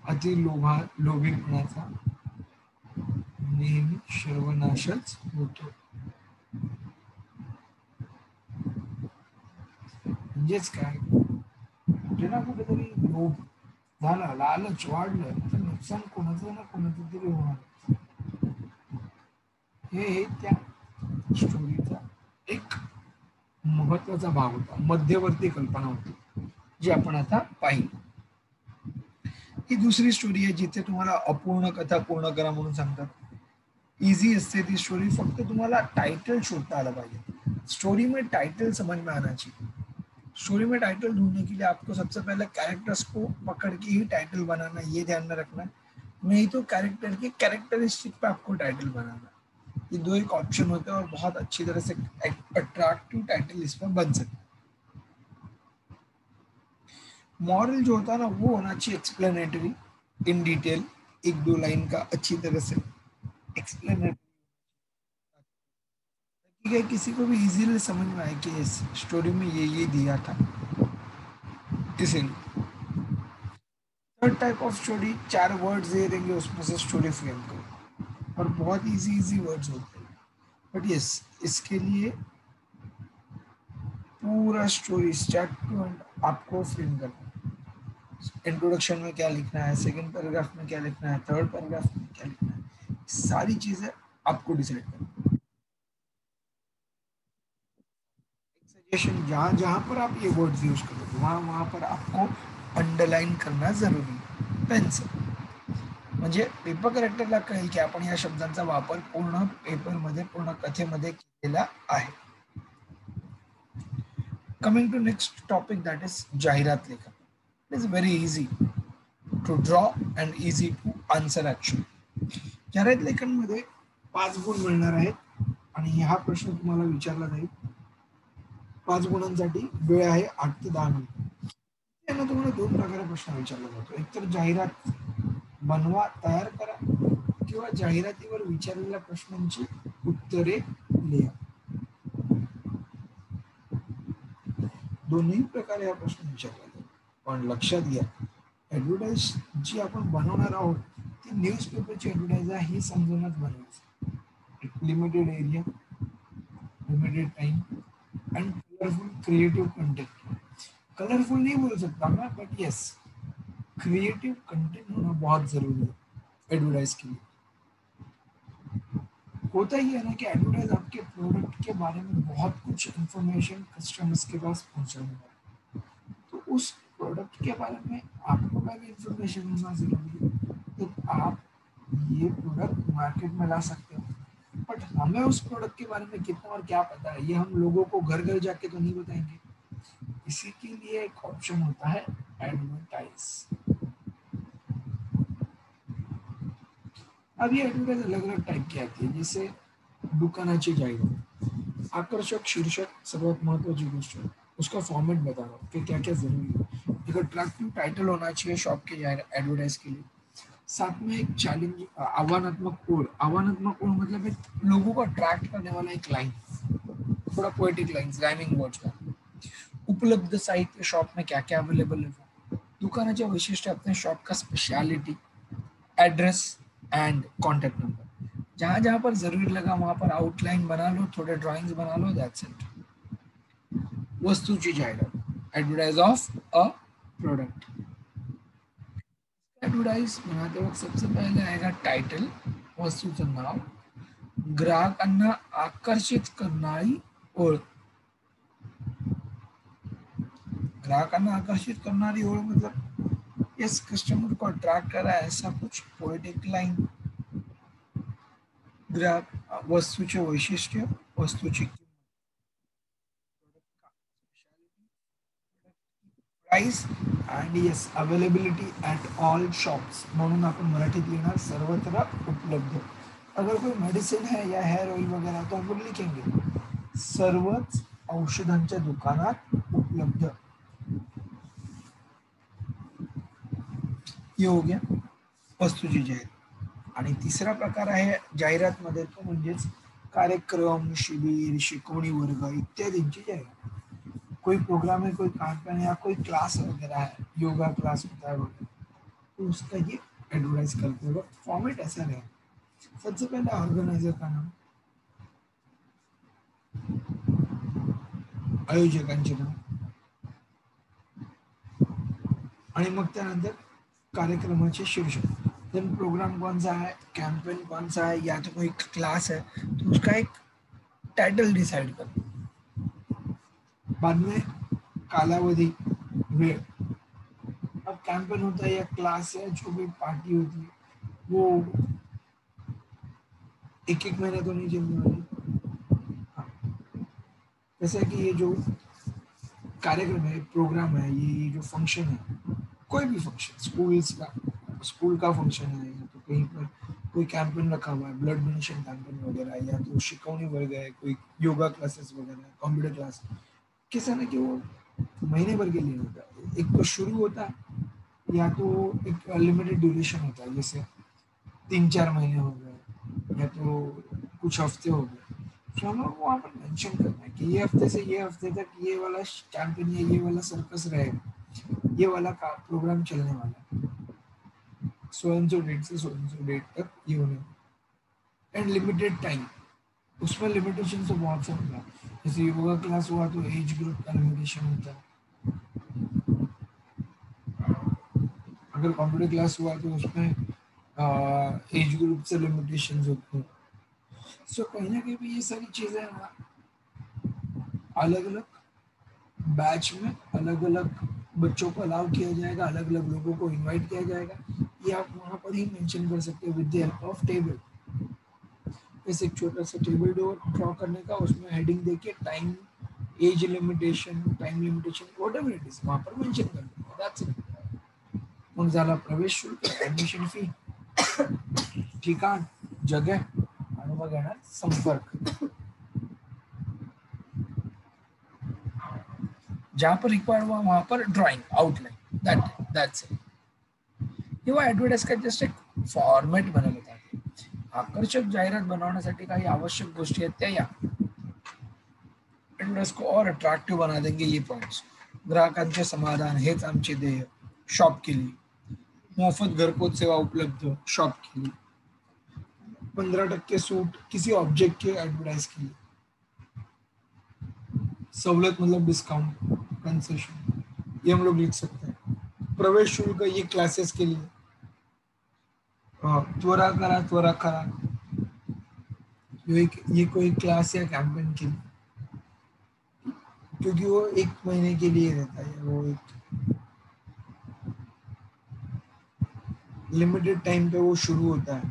अति लोभीपणाचा नेहमी सर्वनाशच होतो। म्हणजेच काय, कुठे ना कुठेतरी लोभ झाला, लालच वाढलं तर नुकसान कोणाचं ना कोणाचं तरी होणार। हे त्या स्टोरीचा एक महत्वाचा भाग होता, मध्यवर्ती कल्पना होती, जी आपण आता पाहिली। ही दुसरी स्टोरी आहे जिथे तुम्हाला अपूर्ण कथा पूर्ण करा म्हणून सांगतात। इजी असते ती स्टोरी, फक्त तुम्हाला टाइटल शोधता आला पाहिजे। स्टोरी में टाइटल समझ में आना चाहिए। स्टोरी में टाइटल ढूंढने के लिए आपको सबसे पहले कैरेक्टर्स को पकड़ के ही टाइटल बनाना, ये ध्यान में रखना, नहीं तो कैरेक्टर की कैरेक्टरिस्टिक पे आपको टाइटल बनाना। ये दो एक ऑप्शन होते हैं और बहुत अच्छी तरह से अट्रैक्टिव टाइटल इस पर बन सकते हैं। मॉरल जो होता है ना, वो होना चाहिए एक्सप्लेनेटरी, इन डिटेल, 1-2 लाइन का अच्छी तरह से एक्सप्लेनेटरी, ठीक है, किसी को भी इजीली समझ में आए कि इस स्टोरी में ये दिया था। इसीलिए third type of story, 4 words दे देंगे, उसमें से स्टोरी फ्रेम करो, और बहुत इजी वर्ड्स होते हैं। बट यस, इसके लिए पूरा स्टोरी स्टार्ट टू एंड आपको फ्रेम करना है। इंट्रोडक्शन में क्या लिखना है, सेकंड पैराग्राफ में क्या लिखना है, थर्ड पैराग्राफ में क्या लिखना है, सारी चीजें आपको डिसाइड करना है। सजेशन, जहां जहां पर आप ये वर्ड्स यूज करोगे वहां पर आपको अंडरलाइन करना जरुरी है, पेन से, म्हणजे पेपर करेक्टरला कळेल की आपण या शब्दांचा वापर पूर्ण पेपरमध्ये, पूर्ण कथेमध्ये केलेला आहे। Coming to next topic, that is जाहिरात लेखन। It is very easy to draw and easy to answer actually. जाहिरात लेखनमध्ये 5 गुण मिळणार आहेत आणि हा प्रश्न तुम्हाला विचारला जाईल 5 गुणांसाठी. वेळ आहे 8 ते 10 मिनिट. त्यांना तुम्हाला 2 प्रकारे प्रश्न विचारला जातो. एकतर जाहिरात बनवा, तयार करा, किंवा जाहिरातीवर विचारलेल्या प्रश्नांची उत्तरे लिहा. दोन्ही प्रकारे हा प्रश्न विचारला जातो. पण लक्षात घ्या, ऍडव्हर्टाईज जी आपण बनवणार आहोत ती न्यूजपेपरची ऍडव्हर्टाईज आहे हे समजूनच बनवायची. Limited area, limited time and colourful creative content. Colourful नहीं बोल सकता मैं, बट यस, क्रिएटिव कंटेंट होना बहुत जरूरी है एडवर्टाइज के लिए. होता ही है ना कि एडवर्टाइज आपके प्रोडक्ट के बारे में बहुत कुछ इंफॉर्मेशन कस्टमर्स के पास पहुंचाने वाला है. तो उस प्रोडक्ट के बारे में आपको पहले इंफॉर्मेशन होना जरूरी है. तो आप ये प्रोडक्ट मार्केट में ला सकते हो, बट हमें उस प्रोडक्ट के बारे में कितना और क्या पता है ये हम लोगों को घर घर जाके तो नहीं बताएंगे. इसी के लिए एक ऑप्शन होता है एडवर्टाइज. अब ये एडवर्टाइज अलग अलग टाइप की आती है. जैसे दुकानाची जाहिरात, आकर्षक शीर्षक सर्वात महत्वाची गोष्ट है. उसका फॉर्मेट बता रहा हूँ कि क्या क्या जरूरी है. एक अट्रैक्टिव टाइटल होना चाहिए शॉप के एडवर्टाइज के लिए. साथ में एक चैलेंज, आह्वानात्मक कोड. आह्वानात्मक कोड मतलब एक लोगों को अट्रैक्ट करने वाला एक लाइन, थोड़ा पोएटिक लाइंस, राइमिंग वर्ड्स का. उपलब्ध साहित्य, शॉप में क्या क्या अवेलेबल है. दुकानाच्या वैशिष्ट्य, अपने शॉप का speciality, address and contact number. जहां जहां पर जरूरी लगा वहां पर आउटलाइन बना लो, थोड़े ड्राइंग्स बना लो, दैट्स इट. वस्तूची जाहिरात, advertise of a product. Advertise बनाते वक्त सबसे पहले आएगा टाइटल, वस्तूचं नाव, ग्राहकांना आकर्षित करणारी ओळ. ग्राहकांना आकर्षित करणारी ओळ मतलब इस कस्टमर को अट्रैक्ट कर रहा है ऐसा कुछ पोएटिक लाइन. ग्राहक, वस्तूचे वैशिष्ट्य, वस्तूची price and yes availability at all shops. म्हणून आपण मराठीत लिहिणार सर्वत्र उपलब्ध. अगर कोई मेडिसिन है या हेयर ऑयल वगैरह तो हम लोग लिखेंगे सर्वच औषधांच्या दुकानात उपलब्ध. ये हो गया वस्तूची जाहिरात. आणि तिसरा प्रकार आहे जाहिरातमध्ये तो म्हणजेच कार्यक्रम, शिबिर, शिकवणी वर्ग इत्यादींची जाहिरात. कोई प्रोग्राम है, कोई कार्यक्रम है या कोई क्लास वगैरह है, योगा क्लास होता है वगैरह, तो उसका ये एडवर्टाइज करते वक्त फॉर्मेट ऐसा रहेगा. सबसे पहले ऑर्गेनाइजर का नाम, आयोजकांचे नाव, आणि मग त्यानंतर कार्यक्रमाचे शीर्षक. देन प्रोग्राम कौन सा है, कैंपेन कौन सा है, या तो कोई क्लास है तो उसका एक टाइटल डिसाइड कर. बाद में कालावधि, वेळ. अब कैंपेन होता है या क्लास है, जो भी पार्टी होती है वो एक एक महीने तो नहीं चलने वाली. हाँ. जैसे कि ये जो कार्यक्रम है, प्रोग्राम है, ये जो फंक्शन है, कोई भी फंक्शन, स्कूल का फंक्शन है या तो कहीं पर कोई कैंपेन रखा हुआ है, ब्लड डोनेशन कैंपेन वगैरह, या तो शिकवनी वर्ग है, कोई योगा क्लासेस वगैरह, कंप्यूटर क्लास, किसी ना कि वो महीने भर के लिए होता है. एक तो शुरू होता है या तो एक लिमिटेड ड्यूरेशन होता है, जैसे 3-4 महीने हो गए या तो कुछ हफ्ते हो गए. तो हम लोग वहाँ पर मेंशन करना है कि ये हफ्ते से ये हफ्ते तक ये वाला कैंपेन या ये वाला सर्कस रहेगा, ये वाला प्रोग्राम चलने वाला है, सो एंड सो डेट से सो एंड सो डेट तक ये होने. एंड लिमिटेड टाइम, उसमें लिमिटेशन तो बहुत सा होता है. जैसे योगा क्लास हुआ तो एज ग्रुप का लिमिटेशन होता है. अगर कंप्यूटर क्लास हुआ तो उसमें एज ग्रुप से लिमिटेशन होते हैं. सो कहीं ना कहीं भी ये सारी चीज़ें ना अलग अलग बैच में अलग अलग बच्चों को अलाउ किया जाएगा, अलग अलग लोगों को इनवाइट किया जाएगा. ये आप वहाँ पर ही मेंशन कर सकते हो with the help of table. जैसे एक छोटा सा टेबल ड्रॉ करने का, उसमें हेडिंग देके time, age limitation, time limitation, whatever it is वहाँ पर मेंशन कर दो. That's it. मग झाला प्रवेश शुल्क, ऍडमिशन फी, ठिकाण, जगह आणि मग येणार संपर्क. जहां पर रिक्वायर्ड हुआ वहां पर ड्राइंग आउटलाइन, दैट्स इट। हे ऍडव्हर्टाइज का जस्ट एक फॉर्मॅट बनवलं आहे। आकर्षक जाहिरात बनवण्यासाठी काही आवश्यक गोष्टी आहेत त्या या। ऍडव्हर्टाइज को और अट्रैक्टिव बना देंगे ये पॉइंट्स। ग्राहकांचे समाधान हेच आमचे ध्येय, शॉप के लिए। मोफत घरपोच सेवा उपलब्ध, शॉप के लिए। 15% सूट किसी ऑब्जेक्ट के एडवर्टाइज के लिए। सहूलत मतलब डिस्काउंट, कंसेशन, ये हम लोग लिख सकते हैं। प्रवेश शुल्क ये क्लासेस के लिए। त्वरा करा त्वरा करा, ये कोई क्लास या कैंपेन के लिए, क्योंकि वो 1 महीने के लिए रहता है, वो एक लिमिटेड टाइम पे वो शुरू होता है।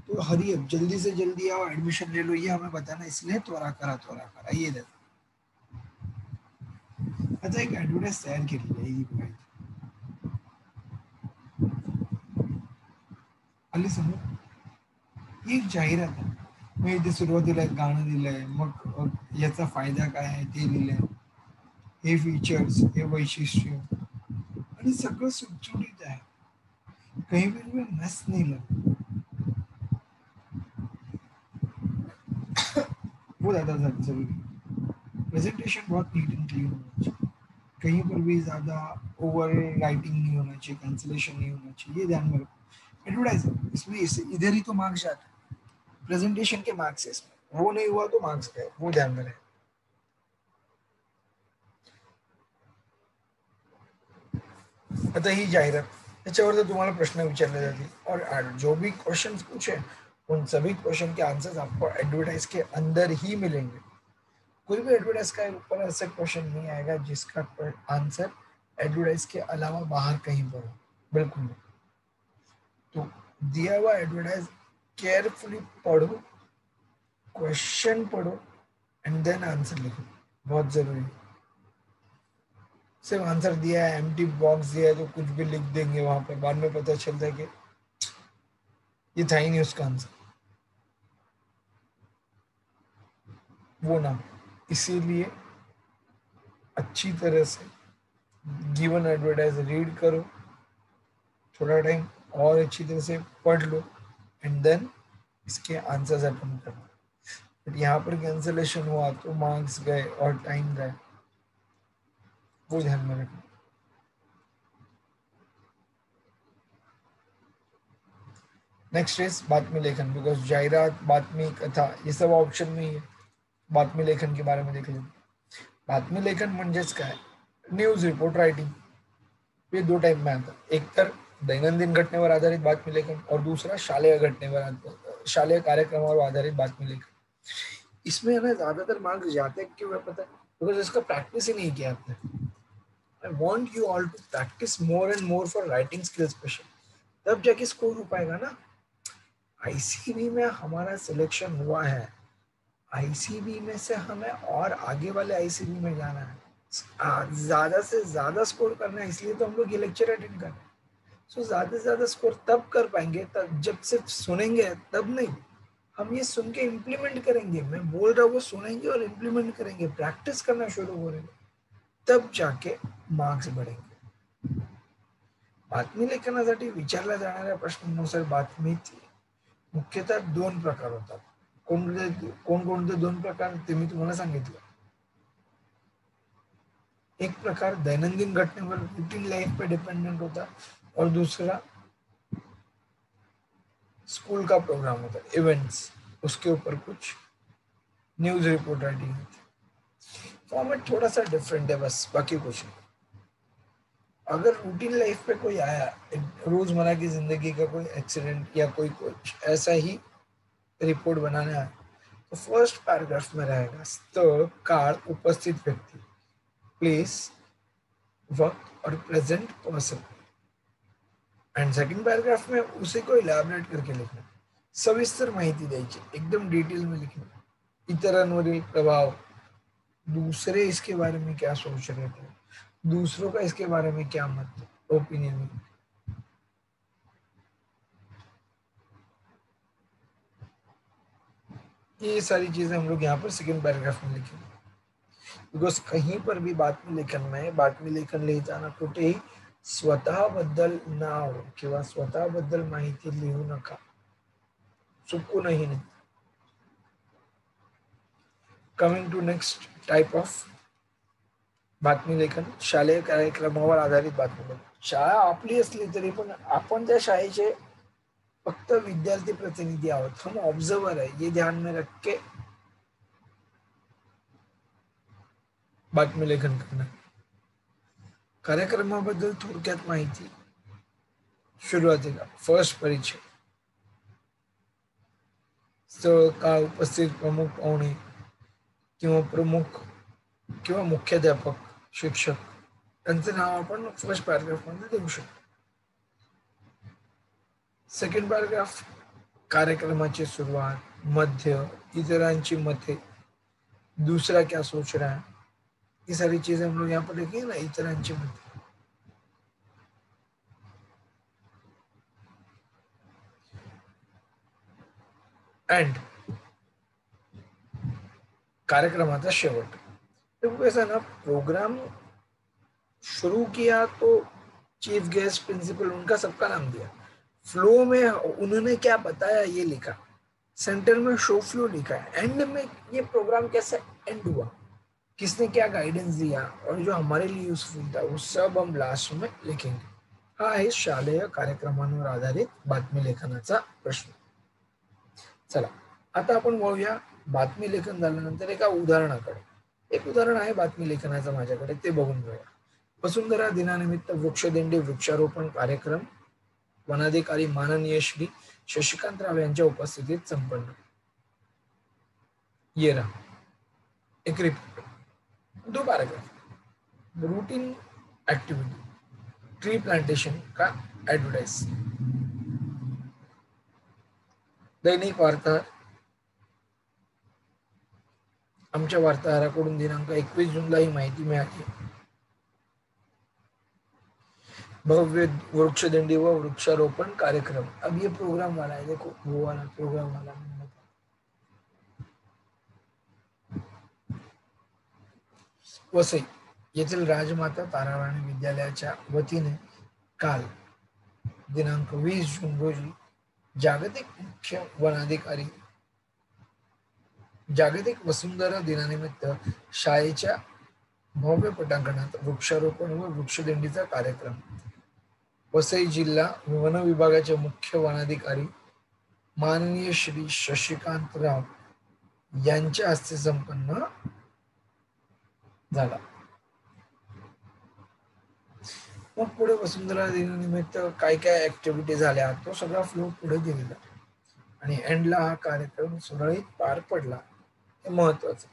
तो हरी अब जल्दी से जल्दी आओ एडमिशन ले लो, ये हमें बताना, इसलिए त्वरा करा ये रहता। अच्छा, एक एडवर्टाइज तयार केलेली आहे ही बघायची आली समोर। ही एक जाहिरात आहे, मग इथे सुरुवातीला एक गाणं दिलंय, मग याचा फायदा काय आहे ते लिहिलंय, हे फीचर्स, हे वैशिष्ट्य, आणि सगळं सुटसुटीत आहे, कहीं भी मस नहीं लगा, वो ज्यादा जरूरी। प्रेजेंटेशन बहुत नीट एंड क्लीन होना चाहिए, कहीं पर भी ज्यादा ओवर राइटिंग नहीं होना चाहिए, कैंसिलेशन नहीं होना चाहिए, ये ध्यान में रखो। एडवर्टाइजिंग इसमें इधर ही तो मार्क्स जाते हैं, प्रेजेंटेशन के मार्क्स है इसमें, वो नहीं हुआ तो मार्क्स गए, वो ध्यान में रहे। आता ही जाहिरात, त्याच्यावर जर तुम्हाला प्रश्न विचारले जातील और जो भी क्वेश्चन पूछे उन सभी क्वेश्चन के आंसर्स आपको एडवर्टाइज के अंदर ही मिलेंगे। कोई भी एडवर्टाइज का ऊपर ऐसा क्वेश्चन नहीं आएगा जिसका आंसर एडवर्टाइज के अलावा बाहर कहीं पर हो, बिल्कुल नहीं। तो दिया हुआ एडवर्टाइज केयरफुली पढ़ो, क्वेश्चन पढ़ो एंड देन आंसर लिखो, बहुत जरूरी है। सिर्फ आंसर दिया है, एम्प्टी बॉक्स दिया है तो कुछ भी लिख देंगे वहां पर, बाद में पता चलता है कि ये था ही नहीं उसका आंसर, वो ना। इसीलिए अच्छी तरह से गिवन एडवर्टाइज रीड करो, थोड़ा टाइम और अच्छी तरह से पढ़ लो एंड देन इसके आंसर्स अटेम्प्ट करो। बट यहाँ पर कैंसलेशन हुआ तो मार्क्स गए और टाइम गए, वो ध्यान में रखना। नेक्स्ट इज बातमी लेखन, बिकॉज जाहिरात, बातमी, कथा ये सब ऑप्शन में ही है। बातमी लेखन के बारे में देख लें। बातमी लेखन म्हणजेच काय, न्यूज रिपोर्ट रायटिंग, ये दो टाइप में आता है। एक तर दैनंदिन घटनेवर आधारित बातमी लेखन और दूसरा शालेय घटनेवर, शालेय कार्यक्रमावर आधारित बातमी लेखन। इसमें हमें ज्यादातर मार्क्स जाते हैं, क्यों है पता है? बिकॉज इसका प्रैक्टिस ही नहीं किया आपने। I want you all to practice more and more for writing skill special, तब जाके स्कोर हो पाएगा ना। आईसीबी में हमारा सिलेक्शन हुआ है, आईसीबी में से हमें और आगे वाले आईसीबी में जाना है, ज्यादा से ज्यादा स्कोर करना है, इसलिए तो हम लोग ये लेक्चर अटेंड कर रहे हैं। सो ज्यादा से ज्यादा स्कोर तब कर पाएंगे तब जब सिर्फ सुनेंगे, तब नहीं, हम ये सुन के इम्प्लीमेंट करेंगे। मैं बोल रहा हूँ वो सुनेंगे और इम्प्लीमेंट करेंगे, प्रैक्टिस करना शुरू करेंगे, तब जाके मार्क्स बढ़ेंगे। बातमी लेखनासाठी विचारल्या जाणाऱ्या प्रश्नांनुसार बातमीचे मुख्यतः 2 प्रकार होतात। कोणकोणते 2 प्रकार ते मी तुम्हाला सांगितलं। एक प्रकार दैनंदिन घटनेवर, रूटीन लाइफ पे डिपेंडेंट होता, और दूसरा स्कूल का प्रोग्राम होता है, इवेंट्स, उसके ऊपर कुछ न्यूज रिपोर्ट राइटिंग होती है। फॉर्मेट थोड़ा सा डिफरेंट है बस, बाकी कुछ नहीं। अगर रूटीन लाइफ पे कोई आया, रोजमर्रा की जिंदगी का कोई एक्सीडेंट या कोई कुछ ऐसा ही रिपोर्ट बनाना है, तो फर्स्ट पैराग्राफ में रहेगा स्थल, काल, उपस्थित व्यक्ति, प्लेस, वक्त और present person, and second paragraph में उसे को इलॅबोरेट करके लिखना, सविस्तर माहिती द्यायची, एकदम डिटेल में लिखना। इतरांवरील प्रभाव, दूसरे इसके बारे में क्या सोच रहे थे, दूसरों का इसके बारे में क्या मत, ओपिनियन। ये सारी चीजें हम लोग यहाँ पर सेकंड पैराग्राफ में लिखेंगे। बिकॉज कहीं पर भी बातमी लेखन में बातमी लेखन लिहिताना कुठेही स्वतःबद्दल नाव किंवा स्वतःबद्दल माहिती लिहू नका, चुकूनही नाही. Coming to next type of बातमी लेखन, शालेय कार्यक्रमावर आधारित बातमी लेखन. शाळा आपली असली तरी पण आपण त्या शाळेचे फक्त विद्यार्थी प्रतिनिधी आहोत, हम ऑब्झर्वर है, ये ध्यान में रख के बातमी लेखन करणं. कार्यक्रमाबद्दल थोडक्यात माहिती. सुरुवातीला फर्स्ट परिचय, स्थळ, काळ, उपस्थित प्रमुख पाहुणे किंवा प्रमुख किंवा मुख्याध्यापक, शिक्षक त्यांचं नाव आपण फर्स्ट पॅराग्राफ मध्ये देऊ शकतो. सेकंड पॅराग्राफ, कार्यक्रमाची सुरुवात, मध्य, इतरांची मते, दूसरा क्या सोच रहा है, ये सारी चीजें हम लोग यहाँ पर देखेंगे ना, इतरांची मते. एंड कार्यक्रमाचा शेवट. तो ऐसा ना, प्रोग्राम शुरू किया तो चीफ गेस्ट, प्रिंसिपल, उनका सबका नाम दिया. फ्लो में उन्होंने क्या बताया ये लिखा, सेंटर में शो फ्लो लिखा है, एंड में ये प्रोग्राम कैसे एंड हुआ, किसने क्या गाइडेंस दिया और जो हमारे लिए यूजफुल था वो सब हम लास्ट में लिखेंगे. हा आहे शालेय कार्यक्रमांवर आधारित बातमी लेखनाचा प्रश्न. चला आता आपण वळूया बातमी लेखन झाल्यानंतर एका उदाहरणाकडे. एक उदाहरण आहे बातमी लेखनाचं माझ्याकडे, ते बघून घेऊया. वसुंधरा दिनानिमित्त वृक्षदिंडी वृक्षारोपण कार्यक्रम वनाधिकारी माननीय श्री शशिकांत राव यांच्या उपस्थितीत संपन्न. ये रहा एक report, 2 paragraph. Routine activity, tree plantation का एडवर्टाइज. दैनिक वार्ताहर, आमच्या वार्ताहराकडून दिनांक 21 जूनला ही माहिती मिळाली. भव्य वृक्षदिंडी व वृक्षारोपण कार्यक्रम. अब ये प्रोग्राम वाला है, देखो वो वाला प्रोग्राम वाला. वसई येथील राजमाता ताराराणी विद्यालयाच्या वतीने काल दिनांक 20 जून रोजी जागतिक मुख्य वनाधिकारी जागतिक वसुंधरा दिनानिमित्त शाळेच्या भव्य पटांगणात वृक्षारोपण व वृक्षदिंडीचा कार्यक्रम वसई जिल्हा वन विभागाचे मुख्य वनाधिकारी माननीय श्री शशिकांत राव यांच्या हस्ते संपन्न झाला. मग पुढे वसुंधरा दिनानिमित्त काय काय ऍक्टिव्हिटी झाल्या तो सगळा फ्लो पुढे दिलेला आणि एंडला हा कार्यक्रम सुरळीत पार पडला, हे महत्वाचं.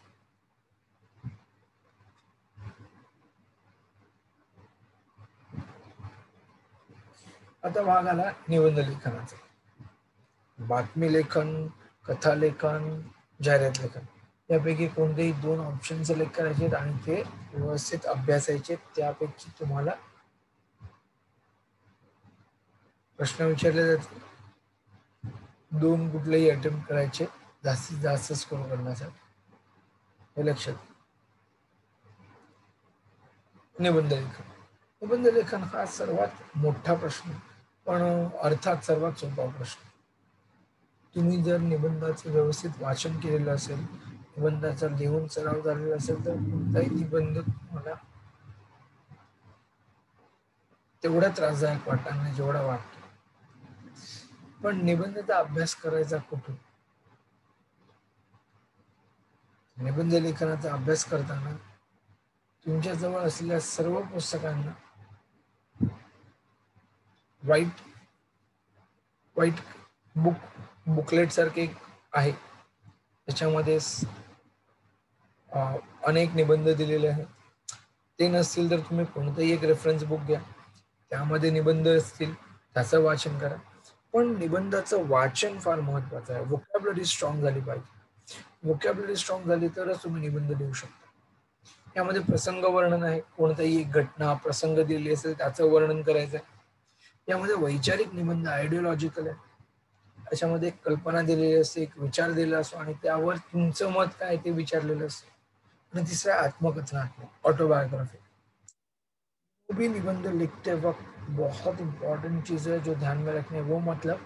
आता भाग आला निबंध लेखनाचा. बातमी लेखन, कथा लेखन, जाहिरात लेखन यापैकी कोणतेही 2 ऑप्शन सिलेक्ट करायचे आणि ते व्यवस्थित अभ्यासायचे. त्यापैकी तुम्हाला प्रश्न विचारले जातील. 2 कुठलेही अटेम्प्ट करायचे जास्तीत जास्त स्कोर करण्यासाठी, हे लक्षात. निबंध लेखन. निबंध लेखन हा सर्वात मोठा प्रश्न पण अर्थात सर्वात सोपा प्रश्न. तुम्ही जर निबंधाचं व्यवस्थित वाचन केलेलं असेल, निबंधाचा लिहून सराव झालेला असेल तर कोणताही निबंध तुम्हाला तेवढा त्रासदायक वाटणार नाही जेवढा वाटतो. पण निबंधाचा अभ्यास करायचा कुठून? निबंध लेखनाचा अभ्यास करताना तुमच्या जवळ असलेल्या सर्व पुस्तकांना व्हाईट बुकलेट सारखे आहे, त्याच्यामध्ये अनेक निबंध दिलेले आहेत. ते नसतील तर तुम्ही कोणतंही एक रेफरन्स बुक घ्या, त्यामध्ये निबंध असतील, त्याचं वाचन करा. पण निबंधाचं वाचन फार महत्वाचं आहे. वोकॅब्युलरी स्ट्रॉंग झाली पाहिजे. वोकॅब्युलरी स्ट्रॉंग झाली तरच तुम्ही निबंध लिहू शकता. यामध्ये प्रसंग वर्णन आहे, कोणताही एक घटना प्रसंग दिलेली असेल त्याचं वर्णन करायचं आहे. यामध्ये वैचारिक निबंध आयडिओलॉजिकल आहे, त्याच्यामध्ये एक कल्पना दिलेली असते, एक विचार दिलेला असतो आणि त्यावर तुमचं मत काय ते विचारलेलं असतं. और तीसरा आत्मकथनात्मक ऑटोबायोग्राफी। वो भी निबंध लिखते वक्त बहुत इंपॉर्टेंट चीज है जो ध्यान में रखने, वो मतलब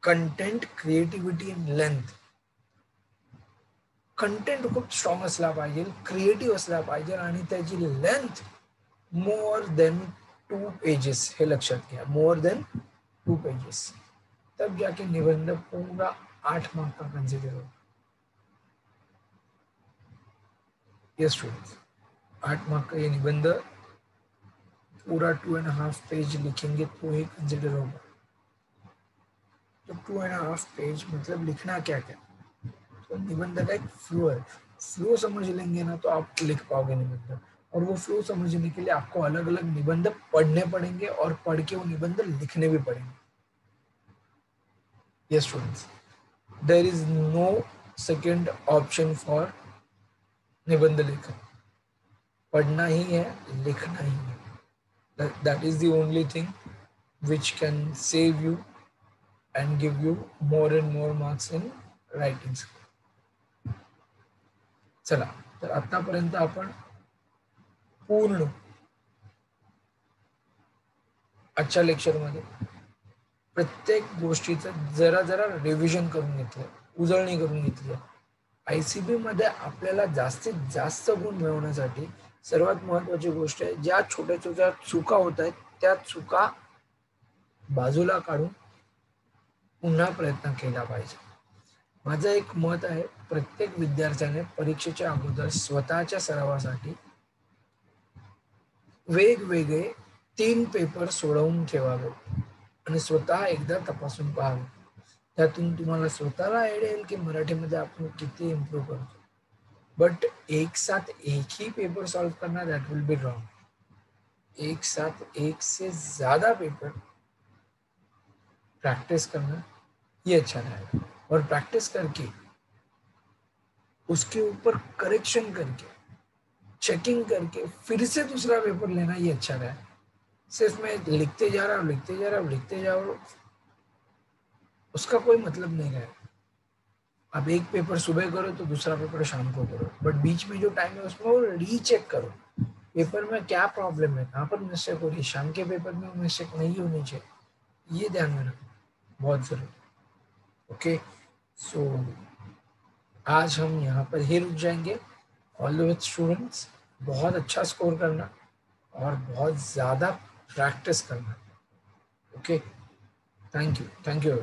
content, creativity and length. Content खूप स्ट्रॉंग असला पाहिजे, क्रिएटिव्ह असला पाहिजे आणि त्याची लेंथ मोर देन 2 पेजेस. हे लक्षात घ्या, मोर देन 2 पेजेस. तब जाके निबंध पूरा 8 मार्क का कंसिडर हो. यस स्टूडेंट्स, 8 मार्क का ये निबंध पूरा 2.5 पेज लिखेंगे तो ही कंसिडर होगा. तो 2.5 पेज मतलब लिखना क्या क्या, तो निबंध का एक फ्लो है. फ्लो समझ लेंगे ना तो आप लिख पाओगे निबंध. और वो फ्लो समझने के लिए आपको अलग अलग निबंध पढ़ने पड़ेंगे और पढ़ के वो निबंध लिखने भी पड़ेंगे. Yes students, there is no second option for निबंध लेखन. पढ़ना ही है, लिखना ही है. That is the only thing which can save you and give you more and more marks in writing skill. चला, तर आतापर्यंत आपण पूर्ण आजच्या लेक्चरमध्ये प्रत्येक गोष्टीचं जरा जरा रिव्हिजन करून घेतलं, उजळणी करून घेतली. आयसीबी मध्ये आपल्याला जास्तीत जास्त गुण मिळवण्यासाठी सर्वात महत्त्वाची गोष्ट आहे, ज्या छोट्या छोट्या चुका होत आहेत त्या चुका बाजूला काढून पुन्हा प्रयत्न केला पाहिजे. माझं एक मत आहे, प्रत्येक विद्यार्थ्याने परीक्षेच्या अगोदर स्वतःच्या सरावासाठी वेगवेगळे 3 पेपर सोडवून ठेवावे आणि स्वतः एकदा तपासून पाहावे. त्यातून तुम्हाला स्वतःला आयडिया येईल की मराठीमध्ये आपण किती इम्प्रूव्ह करतो. बट एक साथ एक ही पेपर सॉल्व करना, दैट विल बी रॉन्ग. एक साथ एक से ज्यादा पेपर प्रैक्टिस करना ये अच्छा रहेगा. और प्रैक्टिस करके उसके ऊपर करेक्शन करके, चेकिंग करके फिर से दूसरा पेपर लेना ये अच्छा रहा. सिर्फ मैं लिखते जा रहा हूँ, लिखते जा रहा हूँ, लिखते जा रहा हूँ, उसका कोई मतलब नहीं है. अब एक पेपर सुबह करो तो दूसरा पेपर शाम को करो, बट बीच में जो टाइम है उसमें वो रीचेक करो पेपर में क्या प्रॉब्लम है, कहाँ पर मिस्टेक हो रही है. शाम के पेपर में मिस्टेक नहीं होनी चाहिए, ये ध्यान में रखो, बहुत जरूरी. ओके, सो आज हम यहाँ पर ही रुक जाएंगे. ऑल द बेस्ट स्टूडेंट्स, बहुत अच्छा स्कोर करना और बहुत ज़्यादा प्रैक्टिस करना. Okay, thank you, thank you.